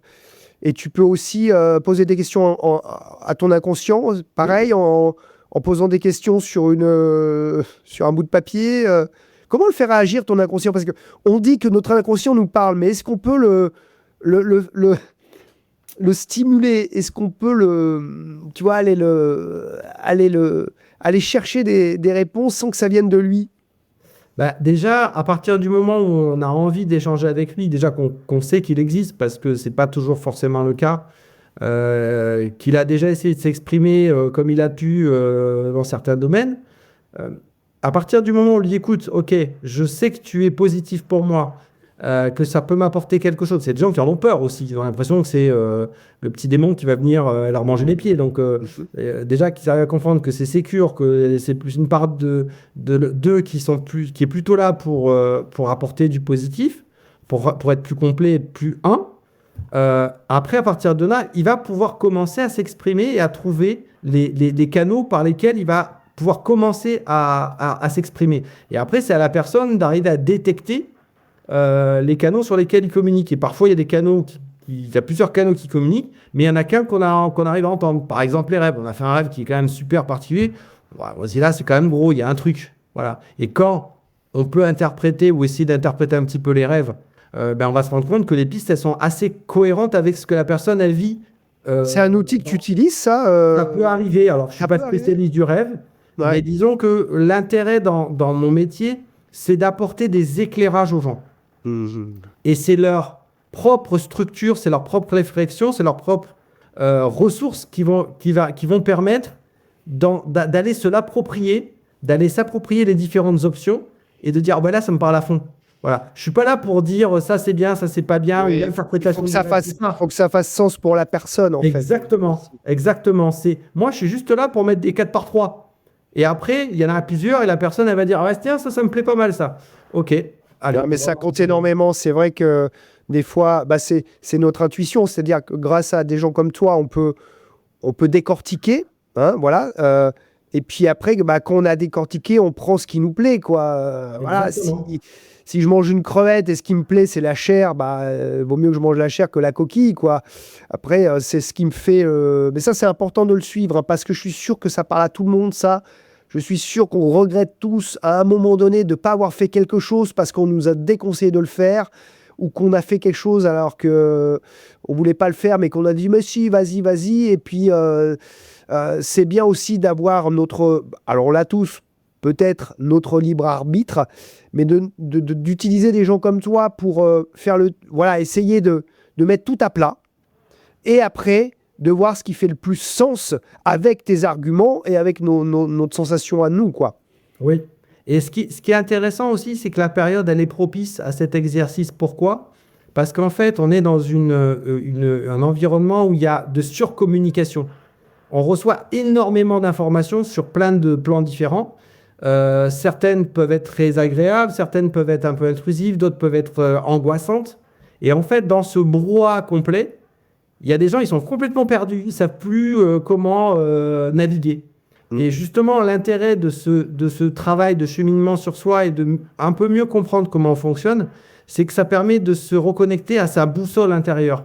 Et tu peux aussi poser des questions à ton inconscient, pareil, en posant des questions sur un bout de papier. Comment le faire réagir, ton inconscient ? Parce qu'on dit que notre inconscient nous parle, mais est-ce qu'on peut le stimuler ? Est-ce qu'on peut aller chercher des réponses sans que ça vienne de lui ? Bah, déjà, à partir du moment où on a envie d'échanger avec lui, déjà qu'on sait qu'il existe, parce que c'est pas toujours forcément le cas, qu'il a déjà essayé de s'exprimer comme il a pu dans certains domaines, à partir du moment où on lui dit, écoute, ok, je sais que tu es positif pour moi, que ça peut m'apporter quelque chose. C'est des gens qui en ont peur aussi. Ils ont l'impression que c'est le petit démon qui va venir leur manger les pieds. Donc, déjà, qu'ils arrivent à comprendre que c'est sécure, que c'est plus une part d'eux qui est plutôt là pour apporter du positif, pour être plus complet, plus un. Après, à partir de là, il va pouvoir commencer à s'exprimer et à trouver les canaux par lesquels il va pouvoir commencer à s'exprimer. Et après, c'est à la personne d'arriver à détecter les canaux sur lesquels il communique. Et parfois, il y a des canaux il y a plusieurs canaux qui communiquent, mais il n'y en a qu'un qu'on arrive à entendre. Par exemple, les rêves. On a fait un rêve qui est quand même super particulier. Voici là, c'est quand même gros, il y a un truc. Voilà. Et quand on peut interpréter ou essayer d'interpréter un petit peu les rêves, on va se rendre compte que les pistes, elles sont assez cohérentes avec ce que la personne, elle vit. C'est un outil que tu utilises, ça Ça peut arriver. Alors, je ne suis pas spécialiste du rêve, mais disons que l'intérêt dans mon métier, c'est d'apporter des éclairages aux gens. Et c'est leur propre structure, c'est leur propre réflexion, c'est leurs propres ressources qui vont permettre d'aller se l'approprier, d'aller s'approprier les différentes options et de dire là ça me parle à fond. Voilà. Je suis pas là pour dire ça c'est bien, ça c'est pas bien, Oui. une interprétation. Faut que ça fasse sens pour la personne, en fait. Exactement. Moi, je suis juste là pour mettre des 4 par 3. Et après, il y en a plusieurs et la personne, elle va dire, ah, tiens, ça me plaît pas mal, ça. Ok. Allez. Non, mais ça compte énormément. C'est vrai que des fois, c'est notre intuition. C'est-à-dire que grâce à des gens comme toi, on peut décortiquer. Hein, voilà. Et puis après, quand on a décortiqué, on prend ce qui nous plaît, quoi. Voilà. Si je mange une crevette et ce qui me plaît, c'est la chair, vaut mieux que je mange la chair que la coquille, quoi. Après, c'est ce qui me fait. Mais ça, c'est important de le suivre, hein, parce que je suis sûr que ça parle à tout le monde, ça. Je suis sûr qu'on regrette tous à un moment donné de ne pas avoir fait quelque chose parce qu'on nous a déconseillé de le faire, ou qu'on a fait quelque chose alors qu'on ne voulait pas le faire, mais qu'on a dit mais si, vas-y. Et puis, c'est bien aussi d'avoir notre. Alors, on l'a tous, peut-être notre libre arbitre, mais d'utiliser des gens comme toi pour essayer de mettre tout à plat. Et après, de voir ce qui fait le plus sens avec tes arguments et avec notre sensation à nous, quoi. Oui. Et ce qui est intéressant aussi, c'est que la période, elle est propice à cet exercice. Pourquoi ? Parce qu'en fait, on est dans un environnement où il y a de surcommunication. On reçoit énormément d'informations sur plein de plans différents. Certaines peuvent être très agréables, certaines peuvent être un peu intrusives, d'autres peuvent être angoissantes. Et en fait, dans ce brouhaha complet, il y a des gens, ils sont complètement perdus, ils ne savent plus comment naviguer. Et justement, l'intérêt de ce travail de cheminement sur soi et de un peu mieux comprendre comment on fonctionne, c'est que ça permet de se reconnecter à sa boussole intérieure.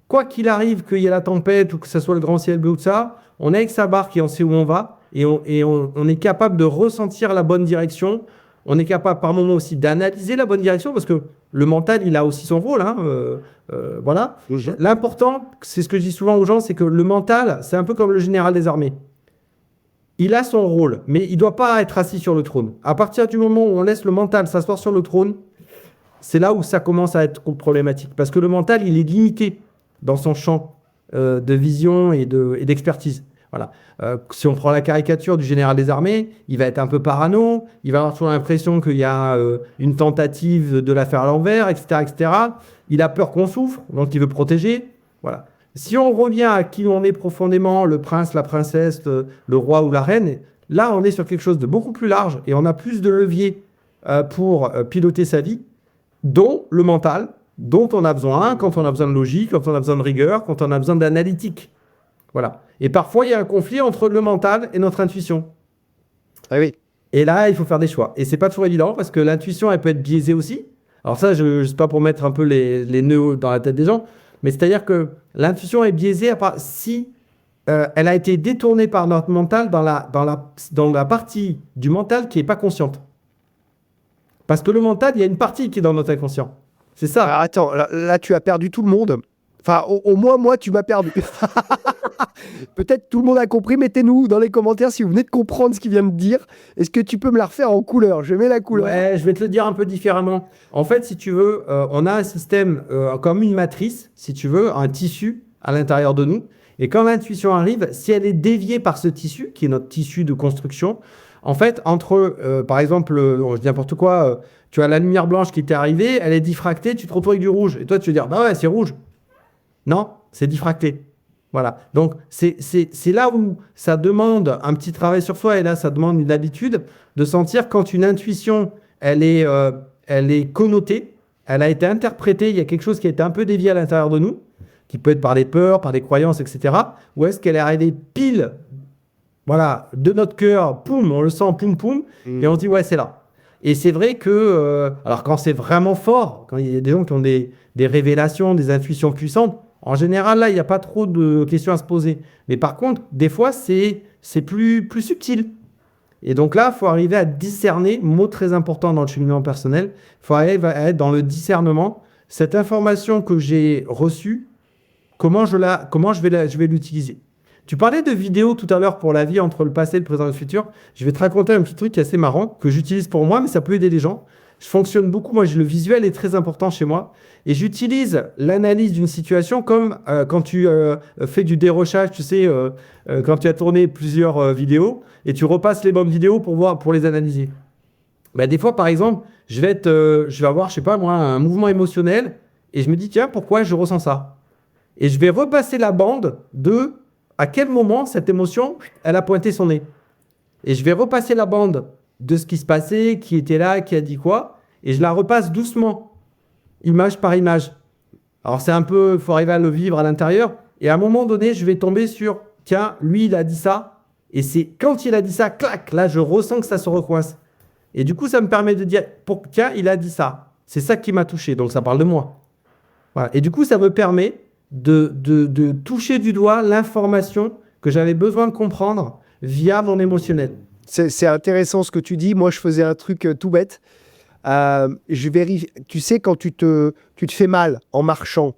Quoi qu'il arrive, qu'il y ait la tempête ou que ce soit le grand ciel bleu ou ça, on est avec sa barque et on sait où on va. Et on est capable de ressentir la bonne direction. On est capable par moments aussi d'analyser la bonne direction parce que le mental, il a aussi son rôle. Hein, voilà. L'important, c'est ce que je dis souvent aux gens, c'est que le mental, c'est un peu comme le général des armées. Il a son rôle, mais il ne doit pas être assis sur le trône. À partir du moment où on laisse le mental s'asseoir sur le trône, c'est là où ça commence à être problématique. Parce que le mental, il est limité dans son champ de vision et d'expertise. Voilà. Si on prend la caricature du général des armées, il va être un peu parano, il va avoir toujours l'impression qu'il y a une tentative de la faire à l'envers, etc., etc. Il a peur qu'on souffre, donc il veut protéger. Voilà. Si on revient à qui on est profondément, le prince, la princesse, le roi ou la reine, là on est sur quelque chose de beaucoup plus large et on a plus de leviers pour piloter sa vie, dont le mental, dont on a besoin quand on a besoin de logique, quand on a besoin de rigueur, quand on a besoin d'analytique. Voilà. Et parfois, il y a un conflit entre le mental et notre intuition. Ah oui. Et là, il faut faire des choix. Et c'est pas toujours évident parce que l'intuition, elle peut être biaisée aussi. Alors ça, je sais pas pour mettre un peu les nœuds dans la tête des gens, mais c'est-à-dire que l'intuition est biaisée si elle a été détournée par notre mental dans la partie du mental qui n'est pas consciente. Parce que le mental, il y a une partie qui est dans notre inconscient. C'est ça. Alors, attends, là, tu as perdu tout le monde. Enfin, au moins, moi, tu m'as perdu. Peut-être tout le monde a compris. Mettez-nous dans les commentaires si vous venez de comprendre ce qu'il vient de dire. Est-ce que tu peux me la refaire en couleur ? Je mets la couleur. Ouais, je vais te le dire un peu différemment. En fait, si tu veux, on a un système comme une matrice, si tu veux, un tissu à l'intérieur de nous. Et quand l'intuition arrive, si elle est déviée par ce tissu, qui est notre tissu de construction, en fait, par exemple, je dis n'importe quoi, tu as la lumière blanche qui t'est arrivée, elle est diffractée, tu te retrouves avec du rouge. Et toi, tu vas dire, bah ouais, c'est rouge. Non, c'est diffracté. Voilà. Donc, c'est là où ça demande un petit travail sur soi et là, ça demande une habitude de sentir quand une intuition, elle est connotée, elle a été interprétée, il y a quelque chose qui a été un peu dévié à l'intérieur de nous, qui peut être par des peurs, par des croyances, etc. Ou est-ce qu'elle est arrivée pile, voilà, de notre cœur, poum, on le sent, poum, poum, et on se dit, ouais, c'est là. Et c'est vrai que, alors quand c'est vraiment fort, quand il y a des gens qui ont des révélations, des intuitions puissantes, en général, là, il n'y a pas trop de questions à se poser. Mais par contre, des fois, c'est plus subtil. Et donc là, il faut arriver à discerner, mot très important dans le cheminement personnel, il faut arriver à être dans le discernement. Cette information que j'ai reçue, comment je vais l'utiliser. Tu parlais de vidéos tout à l'heure pour la vie entre le passé, le présent et le futur. Je vais te raconter un petit truc qui est assez marrant, que j'utilise pour moi, mais ça peut aider les gens. Je fonctionne beaucoup. Moi, le visuel est très important chez moi. Et j'utilise l'analyse d'une situation comme quand tu fais du dérochage, tu sais, quand tu as tourné plusieurs vidéos et tu repasses les bonnes vidéos pour les analyser. Bah, des fois, par exemple, je vais avoir, je sais pas moi, un mouvement émotionnel et je me dis, tiens, pourquoi je ressens ça? Et je vais repasser la bande de à quel moment cette émotion, elle a pointé son nez. Et je vais repasser la bande de ce qui se passait, qui était là, qui a dit quoi, et je la repasse doucement, image par image. Alors c'est un peu, il faut arriver à le vivre à l'intérieur, et à un moment donné, je vais tomber sur, tiens, lui, il a dit ça, et c'est quand il a dit ça, clac, là, je ressens que ça se recoince. Et du coup, ça me permet de dire, tiens, il a dit ça. C'est ça qui m'a touché, donc ça parle de moi. Voilà. Et du coup, ça me permet de toucher du doigt l'information que j'avais besoin de comprendre via mon émotionnel. C'est intéressant ce que tu dis. Moi, je faisais un truc tout bête. Je vérifie. Tu sais, quand tu te fais mal en marchant,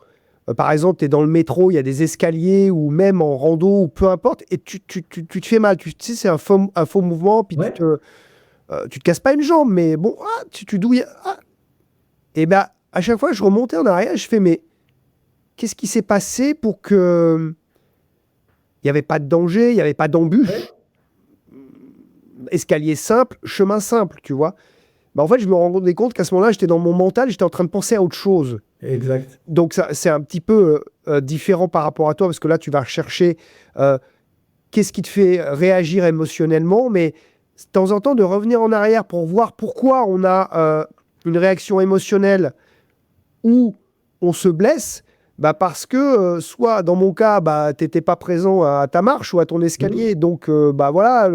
par exemple, tu es dans le métro, il y a des escaliers ou même en rando ou peu importe, et tu te fais mal. Tu sais, c'est un faux mouvement, puis Ouais. tu te casses pas une jambe, mais bon, tu douilles. Et ben, à chaque fois, je remontais en arrière, je fais, mais qu'est-ce qui s'est passé pour que il n'y avait pas de danger, il n'y avait pas d'embûche, escalier simple, chemin simple, tu vois. Bah, en fait, je me rendais compte qu'à ce moment-là, j'étais dans mon mental, j'étais en train de penser à autre chose. Exact. Donc, ça, c'est un petit peu différent par rapport à toi, parce que là, tu vas chercher qu'est-ce qui te fait réagir émotionnellement, mais de temps en temps, de revenir en arrière pour voir pourquoi on a une réaction émotionnelle où on se blesse, bah parce que soit dans mon cas, bah, tu n'étais pas présent à ta marche ou à ton escalier, donc bah, voilà,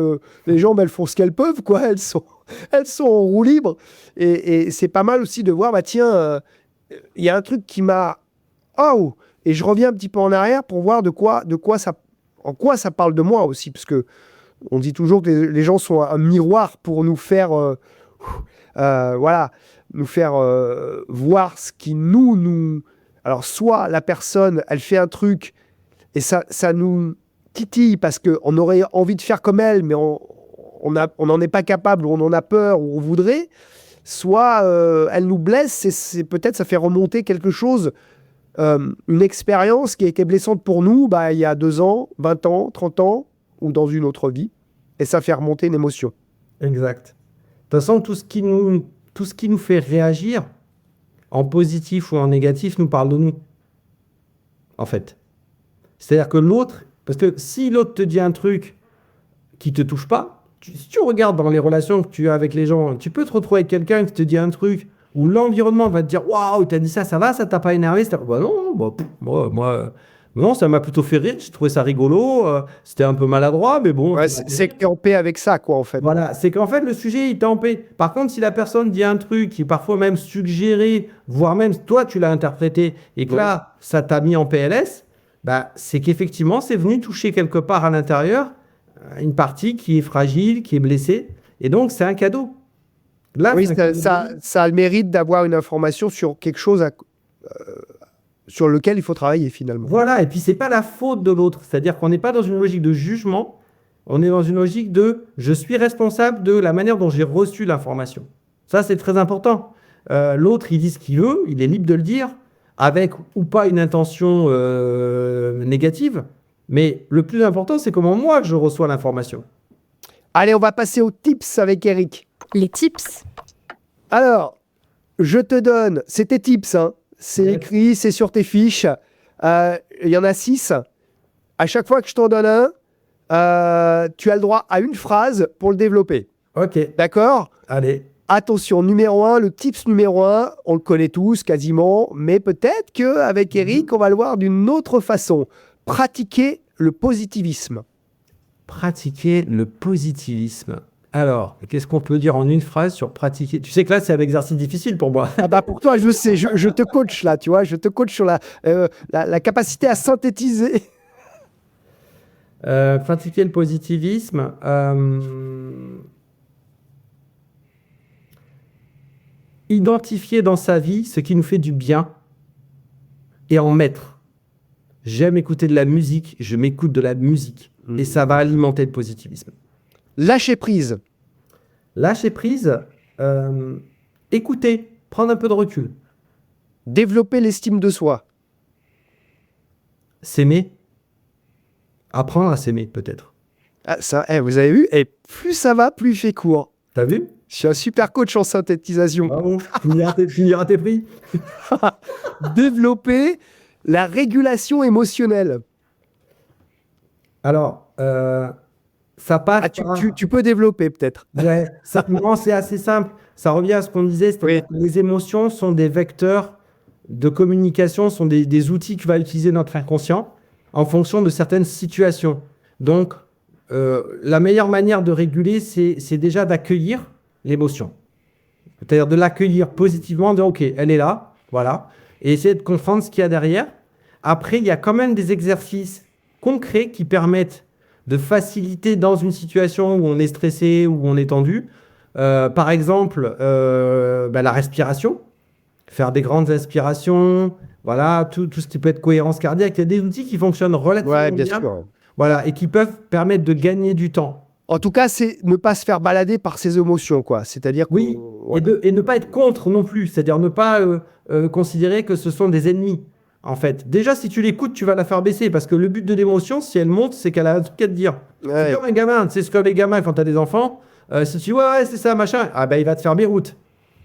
les jambes, elles font ce qu'elles peuvent, quoi. Elles sont en roue libre, et c'est pas mal aussi de voir, bah tiens, il y a un truc qui m'a... Oh! Et je reviens un petit peu en arrière pour voir en quoi ça parle de moi aussi, parce que on dit toujours que les gens sont un miroir pour nous faire, voilà, nous faire voir ce qui nous... Alors, soit la personne, elle fait un truc et ça nous titille parce qu'on aurait envie de faire comme elle, mais on n'en est pas capable, ou on en a peur, ou on voudrait. Soit elle nous blesse et peut-être ça fait remonter quelque chose, une expérience qui a été blessante pour nous il y a 2 ans, 20 ans, 30 ans, ou dans une autre vie. Et ça fait remonter une émotion. Exact. De toute façon, tout ce qui nous fait réagir, en positif ou en négatif, nous parle de nous. En fait. C'est-à-dire que l'autre, parce que si l'autre te dit un truc qui ne te touche pas, si tu regardes dans les relations que tu as avec les gens, tu peux te retrouver avec quelqu'un qui te dit un truc où l'environnement va te dire waouh, t'as dit ça, ça va, ça t'a pas énervé? Bah non, non, ça m'a plutôt fait rire, j'ai trouvé ça rigolo, c'était un peu maladroit, mais bon. Ouais, c'est que t'es en paix avec ça, quoi, en fait. Voilà, c'est qu'en fait, le sujet, il t'a en paix. Par contre, si la personne dit un truc qui est parfois même suggéré, voire même toi, tu l'as interprété, et que là, ça t'a mis en PLS, bah, c'est qu'effectivement, c'est venu toucher quelque part à l'intérieur une partie qui est fragile, qui est blessée, et donc c'est un cadeau. Là, Oui, c'est un cadeau. ça a le mérite d'avoir une information sur quelque chose sur lequel il faut travailler, finalement. Voilà, et puis c'est pas la faute de l'autre. C'est-à-dire qu'on n'est pas dans une logique de jugement, on est dans une logique de je suis responsable de la manière dont j'ai reçu l'information. Ça, c'est très important. L'autre, il dit ce qu'il veut, il est libre de le dire, avec ou pas une intention négative, mais le plus important, c'est comment moi je reçois l'information. Allez, on va passer aux tips avec Eric. Les tips. Alors, je te donne, c'est tes tips, hein. C'est écrit, c'est sur tes fiches. Il y en a 6. À chaque fois que je t'en donne un, tu as le droit à une phrase pour le développer. Ok, D'accord? allez. Attention, numéro 1, le tips numéro 1, on le connaît tous quasiment, mais peut-être qu'avec Eric, on va le voir d'une autre façon. Pratiquer le positivisme. Pratiquer le positivisme. Alors, qu'est-ce qu'on peut dire en une phrase sur pratiquer? Tu sais que là, c'est un exercice difficile pour moi. Ah bah pour toi, je sais, je te coach là, tu vois, je te coach sur la capacité à synthétiser. Pratiquer le positivisme. Identifier dans sa vie ce qui nous fait du bien et en mettre. J'aime écouter de la musique, je m'écoute de la musique. Et ça va alimenter le positivisme. Lâcher prise. Lâcher prise, écouter, prendre un peu de recul. Développer l'estime de soi. S'aimer. Apprendre à s'aimer, peut-être. Ah, ça, vous avez vu? Et plus ça va, plus il fait court. T'as vu? Je suis un super coach en synthétisation. Bravo. Tu tes prix. Développer la régulation émotionnelle. Alors, ça passe Tu peux développer peut-être. Ouais, non, c'est assez simple. Ça revient à ce qu'on disait, c'est-à-dire que les émotions sont des vecteurs de communication, sont des outils que va utiliser notre inconscient en fonction de certaines situations. Donc, la meilleure manière de réguler, c'est déjà d'accueillir l'émotion. C'est-à-dire de l'accueillir positivement, de « Ok, elle est là, voilà », et essayer de comprendre ce qu'il y a derrière. Après, il y a quand même des exercices concrets qui permettent de faciliter dans une situation où on est stressé, où on est tendu. Par exemple, la respiration, faire des grandes inspirations, voilà, tout ce qui peut être cohérence cardiaque. Il y a des outils qui fonctionnent relativement bien. Sûr. Voilà, et qui peuvent permettre de gagner du temps. En tout cas, c'est ne pas se faire balader par ses émotions, quoi. C'est-à-dire que, Oui, et ne pas être contre non plus, c'est-à-dire ne pas considérer que ce sont des ennemis. En fait, déjà, si tu l'écoutes, tu vas la faire baisser parce que le but de l'émotion, si elle monte, c'est qu'elle a un truc à te dire. Ouais. C'est comme un gamin, tu sais, c'est comme les gamins quand tu as des enfants. Si tu dis, ouais, c'est ça, machin, il va te faire Beyrouth.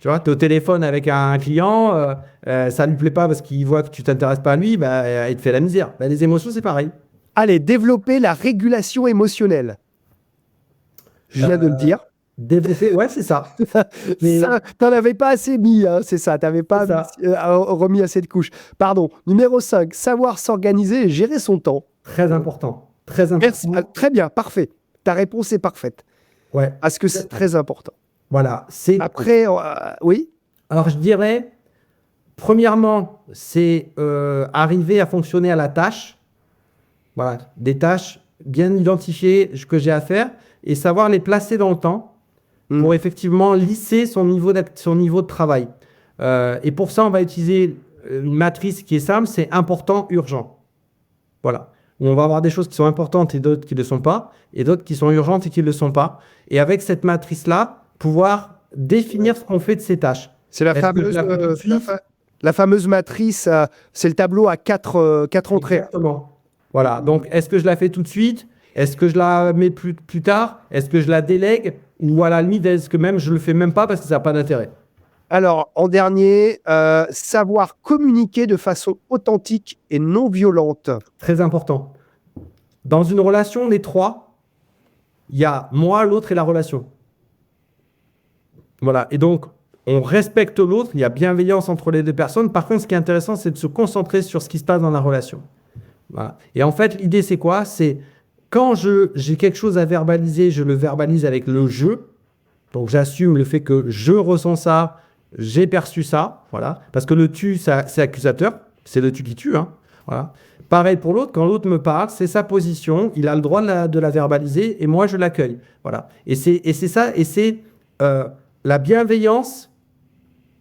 Tu vois, tu es au téléphone avec un client, ça lui plaît pas parce qu'il voit que tu t'intéresses pas à lui, il te fait la misère. Les émotions, c'est pareil. Allez, développer la régulation émotionnelle. Je viens de le dire. Développer, ouais, c'est ça. Mais T'en avais pas assez mis, hein, c'est ça. T'avais pas remis assez de couches. Pardon. Numéro 5, savoir s'organiser et gérer son temps. Très important. Très important. Merci. Très bien, parfait. Ta réponse est parfaite. Ouais. Parce que c'est très important. Voilà. Après, oui. Alors, je dirais, premièrement, c'est arriver à fonctionner à la tâche. Voilà. Des tâches bien identifiées que j'ai à faire et savoir les placer dans le temps pour effectivement lisser son niveau de travail. Et pour ça, on va utiliser une matrice qui est simple, c'est important, urgent. Voilà. Où on va avoir des choses qui sont importantes et d'autres qui ne le sont pas, et d'autres qui sont urgentes et qui ne le sont pas. Et avec cette matrice-là, pouvoir définir ce qu'on fait de ces tâches. C'est la fameuse matrice, c'est le tableau à quatre entrées. Exactement. Voilà. Donc, est-ce que je la fais tout de suite ? Est-ce que je la mets plus tard ? Est-ce que je la délègue ? Ou à la limite, est-ce que même je le fais même pas parce que ça n'a pas d'intérêt ? Alors, en dernier, savoir communiquer de façon authentique et non violente. Très important. Dans une relation, les trois, il y a moi, l'autre et la relation. Voilà. Et donc, on respecte l'autre, il y a bienveillance entre les deux personnes. Par contre, ce qui est intéressant, c'est de se concentrer sur ce qui se passe dans la relation. Voilà. Et en fait, l'idée, c'est quoi ? C'est quand j'ai quelque chose à verbaliser, je le verbalise avec le « je ». Donc, j'assume le fait que je ressens ça, j'ai perçu ça. Voilà. Parce que le « tu », c'est accusateur. C'est le « tu » qui tue. Hein. Voilà. Pareil pour l'autre. Quand l'autre me parle, c'est sa position. Il a le droit de la verbaliser et moi, je l'accueille. Voilà. Et c'est ça. Et c'est la bienveillance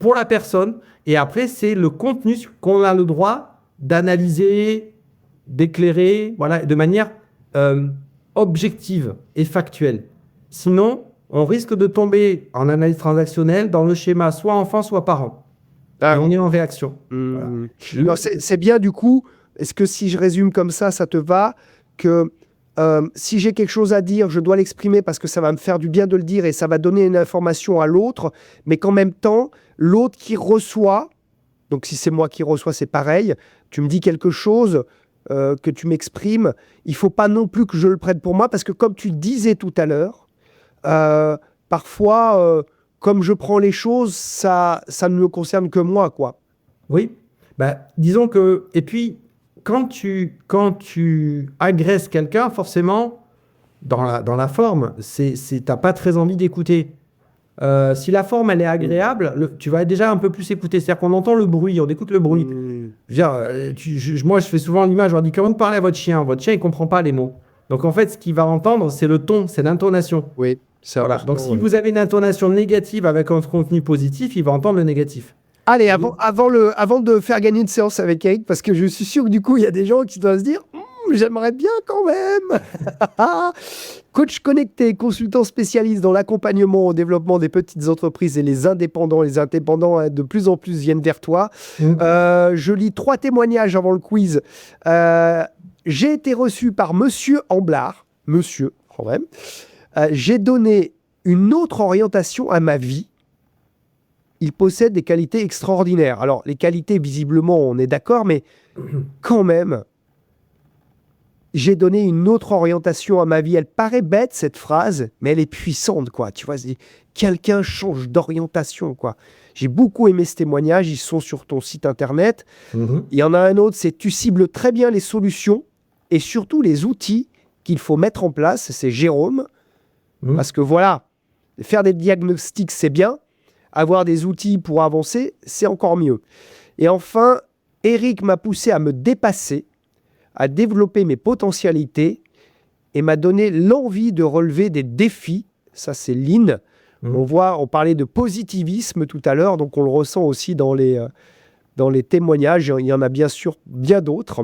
pour la personne. Et après, c'est le contenu qu'on a le droit d'analyser, d'éclairer, voilà, de manière objective et factuelle. Sinon, on risque de tomber en analyse transactionnelle dans le schéma soit enfant, soit parent. Et on est en réaction. Voilà. Non, c'est bien du coup. Est-ce que si je résume comme ça te va que si j'ai quelque chose à dire, je dois l'exprimer parce que ça va me faire du bien de le dire et ça va donner une information à l'autre, mais qu'en même temps, l'autre qui reçoit, donc si c'est moi qui reçois, c'est pareil, tu me dis quelque chose, que tu m'exprimes, il ne faut pas non plus que je le prenne pour moi parce que comme tu disais tout à l'heure, parfois, comme je prends les choses, ça ne me concerne que moi, quoi. Oui, disons que... Et puis, quand tu agresses quelqu'un, forcément, dans la forme, t'as pas très envie d'écouter. Si la forme, elle est agréable, tu vas déjà un peu plus écouter. C'est-à-dire qu'on entend le bruit, on écoute le bruit. Je veux dire, moi, je fais souvent l'image, je leur dis, comment parler à votre chien ? Votre chien, il comprend pas les mots. Donc, en fait, ce qu'il va entendre, c'est le ton, c'est l'intonation. Oui, c'est voilà. Donc, si vous avez une intonation négative avec un contenu positif, il va entendre le négatif. Allez, avant de faire gagner une séance avec Eric, parce que je suis sûr que du coup, il y a des gens qui doivent se dire j'aimerais bien quand même. Coach connecté, consultant spécialiste dans l'accompagnement au développement des petites entreprises et les indépendants. Les indépendants de plus en plus viennent vers toi. Je lis 3 témoignages avant le quiz. J'ai été reçu par Monsieur Amblard. Monsieur, quand même. J'ai donné une autre orientation à ma vie. Il possède des qualités extraordinaires. Alors, les qualités, visiblement, on est d'accord, mais quand même, j'ai donné une autre orientation à ma vie. Elle paraît bête, cette phrase, mais elle est puissante, quoi. Tu vois, quelqu'un change d'orientation, quoi. J'ai beaucoup aimé ce témoignage. Ils sont sur ton site internet. Il y en a un autre, c'est tu cibles très bien les solutions et surtout les outils qu'il faut mettre en place. C'est Jérôme. Parce que voilà, faire des diagnostics, c'est bien. Avoir des outils pour avancer, c'est encore mieux. Et enfin, Eric m'a poussé à me dépasser, à développer mes potentialités et m'a donné l'envie de relever des défis. Ça, c'est Lynn. On parlait de positivisme tout à l'heure, donc on le ressent aussi dans les témoignages. Il y en a bien sûr bien d'autres.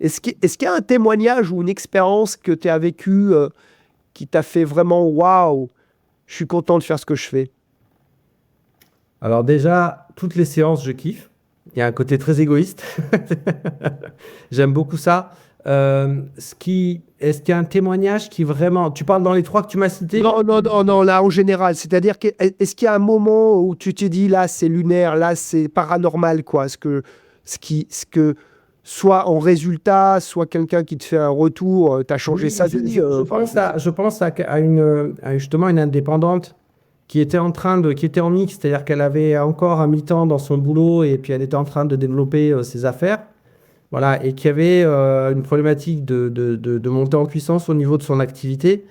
Est-ce qu'il y a un témoignage ou une expérience que tu as vécue qui t'a fait vraiment « waouh, je suis content de faire ce que je fais ». Alors déjà, toutes les séances, je kiffe. Il y a un côté très égoïste. J'aime beaucoup ça. Est-ce qu'il y a un témoignage qui vraiment... Tu parles dans les 3 que tu m'as cités? Non, là, en général. C'est-à-dire, est-ce qu'il y a un moment où tu te dis, là, c'est lunaire, là, c'est paranormal, quoi. Ce que soit en résultat, soit quelqu'un qui te fait un retour, tu as changé sa vie. Je pense à justement une indépendante qui était en mix, c'est-à-dire qu'elle avait encore un mi-temps dans son boulot et puis elle était en train de développer ses affaires. Voilà, et qui avait une problématique de montée en puissance au niveau de son activité,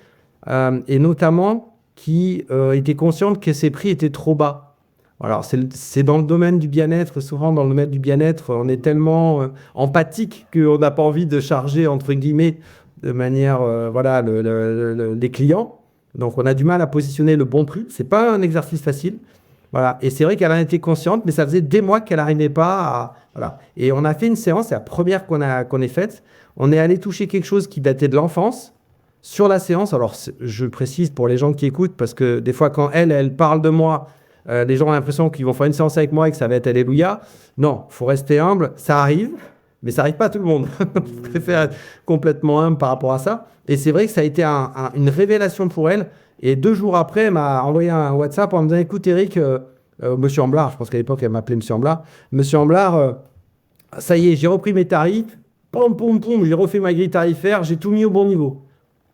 et notamment qui était consciente que ses prix étaient trop bas. Alors, c'est dans le domaine du bien-être, souvent dans le domaine du bien-être, on est tellement empathique qu'on n'a pas envie de charger, entre guillemets, de manière, les clients. Donc, on a du mal à positionner le bon prix. C'est pas un exercice facile. Voilà. Et c'est vrai qu'elle en était consciente, mais ça faisait des mois qu'elle n'arrivait pas à... Voilà. Et on a fait une séance, c'est la première qu'on ait faite. On est allé toucher quelque chose qui datait de l'enfance. Sur la séance, alors je précise pour les gens qui écoutent, parce que des fois, quand elle parle de moi, les gens ont l'impression qu'ils vont faire une séance avec moi et que ça va être Alléluia. Non, il faut rester humble. Ça arrive, mais ça n'arrive pas à tout le monde. Je préfère être complètement humble par rapport à ça. Et c'est vrai que ça a été une révélation pour elle. Et 2 jours après, elle m'a envoyé un WhatsApp en me disant « Écoute, Eric, Monsieur Amblard, je pense qu'à l'époque, elle m'appelait Monsieur Amblard. Monsieur Amblard, ça y est, j'ai repris mes tarifs. Pom, pom, pom, j'ai refait ma grille tarifaire. J'ai tout mis au bon niveau. »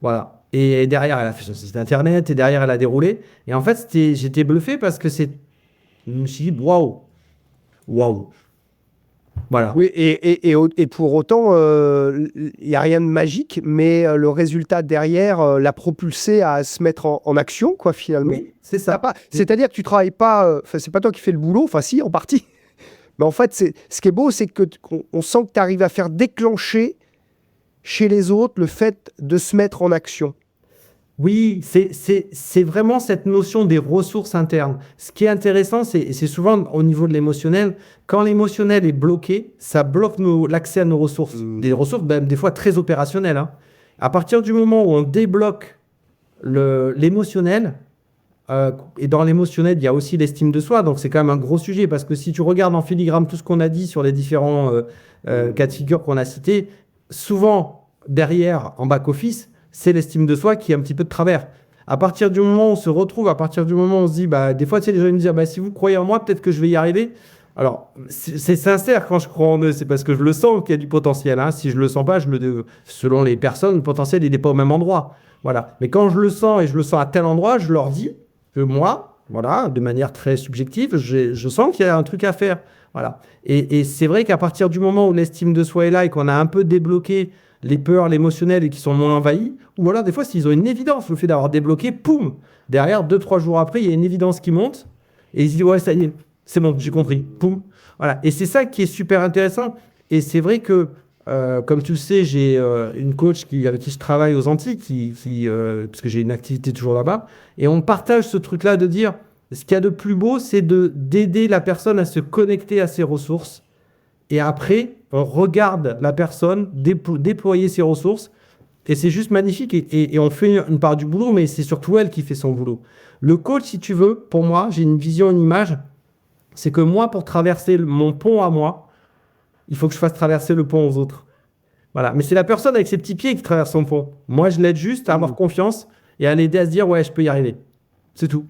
Voilà. Et derrière, elle a fait son site internet. Et derrière, elle a déroulé. Et en fait, j'étais bluffé parce que je me suis dit « Waouh. Waouh. » Voilà. Oui, et pour autant, il n'y a rien de magique, mais le résultat derrière l'a propulsé à se mettre en action, quoi, finalement. Oui, c'est ça. C'est-à-dire que tu ne travailles pas... c'est pas toi qui fais le boulot, enfin si, en partie. Mais en fait, ce qui est beau, c'est qu'on sent que tu arrives à faire déclencher chez les autres le fait de se mettre en action. Oui, c'est vraiment cette notion des ressources internes. Ce qui est intéressant, c'est souvent au niveau de l'émotionnel. Quand l'émotionnel est bloqué, ça bloque l'accès à nos ressources. Des ressources, même des fois très opérationnelles. Hein. À partir du moment où on débloque l'émotionnel, et dans l'émotionnel, il y a aussi l'estime de soi. Donc, c'est quand même un gros sujet parce que si tu regardes en filigrane tout ce qu'on a dit sur les différents cas de figure qu'on a cités, souvent, derrière, en back-office, c'est l'estime de soi qui est un petit peu de travers. À partir du moment où on se retrouve, à partir du moment où on se dit, des fois, tu sais, les gens me disent, si vous croyez en moi, peut-être que je vais y arriver. Alors, c'est sincère quand je crois en eux, c'est parce que je le sens qu'il y a du potentiel. Hein. Si je le sens pas, selon les personnes, le potentiel, il n'est pas au même endroit. Voilà. Mais quand je le sens et je le sens à tel endroit, je leur dis que moi, voilà, de manière très subjective, je sens qu'il y a un truc à faire. Voilà. Et c'est vrai qu'à partir du moment où l'estime de soi est là et qu'on a un peu débloqué les peurs, l'émotionnel et qui sont moins envahis, ou alors des fois, s'ils ont une évidence, le fait d'avoir débloqué, poum, derrière, 2-3 jours après, il y a une évidence qui monte et ils se disent, ouais, ça y est, c'est bon, j'ai compris, poum. Voilà. Et c'est ça qui est super intéressant. Et c'est vrai que, comme tu le sais, j'ai une coach avec qui je travaille aux Antilles, parce que j'ai une activité toujours là-bas, et on partage ce truc-là de dire, ce qu'il y a de plus beau, c'est d'aider la personne à se connecter à ses ressources. Et après, on regarde la personne déployer ses ressources. Et c'est juste magnifique. Et on fait une part du boulot, mais c'est surtout elle qui fait son boulot. Le coach, si tu veux, pour moi, j'ai une vision, une image. C'est que moi, pour traverser mon pont à moi, il faut que je fasse traverser le pont aux autres. Voilà. Mais c'est la personne avec ses petits pieds qui traverse son pont. Moi, je l'aide juste à avoir confiance et à l'aider à se dire, ouais, je peux y arriver. C'est tout.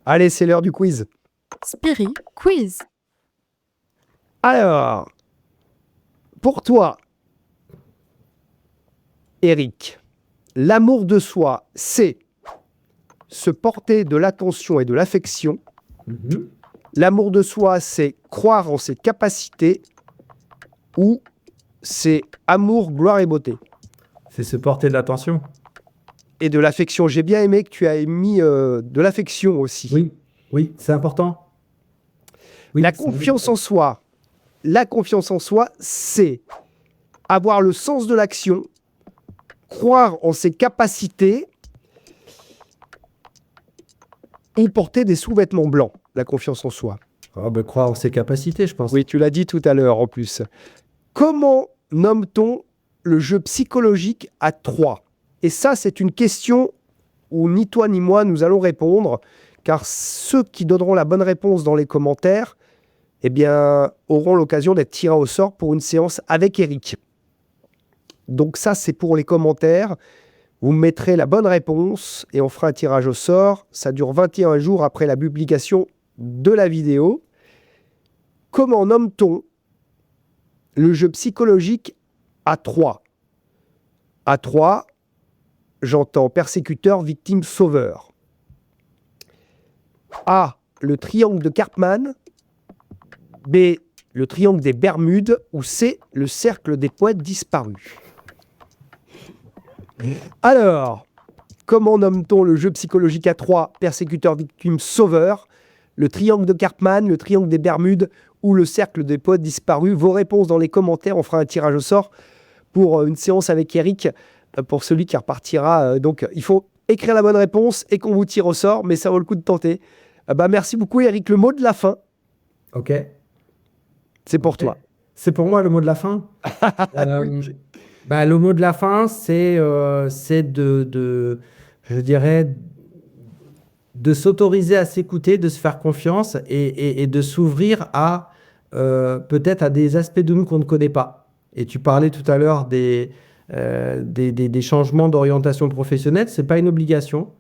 Allez, c'est l'heure du quiz. Spiri Quiz. Alors, pour toi, Eric, l'amour de soi, c'est se porter de l'attention et de l'affection. Mhm. L'amour de soi, c'est croire en ses capacités ou c'est amour, gloire et beauté. C'est se porter de l'attention. Et de l'affection. J'ai bien aimé que tu aies mis de l'affection aussi. Oui, oui, c'est important. Oui, La c'est- confiance en soi. La confiance en soi, c'est avoir le sens de l'action, croire en ses capacités ou porter des sous-vêtements blancs. La confiance en soi. Croire en ses capacités, je pense. Oui, tu l'as dit tout à l'heure en plus. Comment nomme-t-on le jeu psychologique à 3 ? Et ça, c'est une question où ni toi ni moi nous allons répondre, car ceux qui donneront la bonne réponse dans les commentaires, eh bien, auront l'occasion d'être tirés au sort pour une séance avec Eric. Donc ça, c'est pour les commentaires. Vous mettrez la bonne réponse et on fera un tirage au sort. Ça dure 21 jours après la publication de la vidéo. Comment nomme-t-on le jeu psychologique à 3 ? À 3, j'entends persécuteur, victime, sauveur. A, le triangle de Karpman. B, le triangle des Bermudes. Ou C, le cercle des poètes disparus. Alors, comment nomme-t-on le jeu psychologique à 3, persécuteur, victime, sauveur ? Le triangle de Karpman, le triangle des Bermudes ou le cercle des poètes disparus ? Vos réponses dans les commentaires, on fera un tirage au sort pour une séance avec Eric, pour celui qui repartira. Donc, il faut écrire la bonne réponse et qu'on vous tire au sort, mais ça vaut le coup de tenter. Merci beaucoup Eric. Le mot de la fin, Ok. c'est pour Ok. toi. C'est pour moi le mot de la fin. Le mot de la fin, c'est je dirais, de s'autoriser à s'écouter, de se faire confiance et de s'ouvrir à peut-être à des aspects de nous qu'on ne connaît pas. Et tu parlais tout à l'heure des changements d'orientation professionnelle. C'est pas une obligation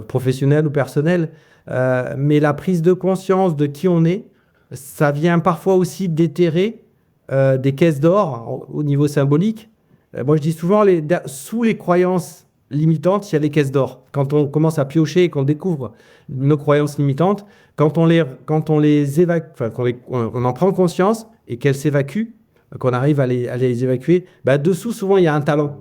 professionnelle ou personnelle, mais la prise de conscience de qui on est, ça vient parfois aussi déterrer des caisses d'or au niveau symbolique. Moi, je dis souvent, sous les croyances limitantes, il y a les caisses d'or. Quand on commence à piocher et qu'on découvre nos croyances limitantes, quand on les évacue, on en prend conscience et qu'elles s'évacuent, qu'on arrive à les évacuer, dessous, souvent, il y a un talent.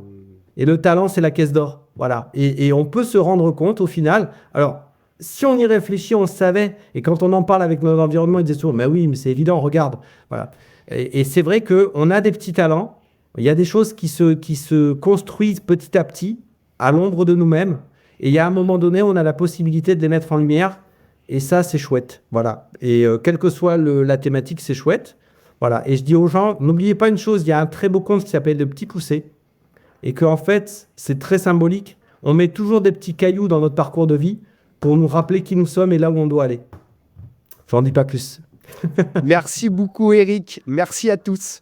Et le talent, c'est la caisse d'or. Voilà. Et on peut se rendre compte, au final, alors, si on y réfléchit, on le savait. Et quand on en parle avec notre environnement, ils disent souvent, mais oui, mais c'est évident, regarde. Voilà. Et c'est vrai qu'on a des petits talents. Il y a des choses qui se construisent petit à petit, à l'ombre de nous-mêmes. Et il y a un moment donné, on a la possibilité de les mettre en lumière. Et ça, c'est chouette. Voilà. Et quelle que soit la thématique, c'est chouette. Voilà. Et je dis aux gens, n'oubliez pas une chose, il y a un très beau conte qui s'appelle Le Petit Poussé. Et qu'en fait, c'est très symbolique. On met toujours des petits cailloux dans notre parcours de vie pour nous rappeler qui nous sommes et là où on doit aller. J'en dis pas plus. Merci beaucoup Eric. Merci à tous.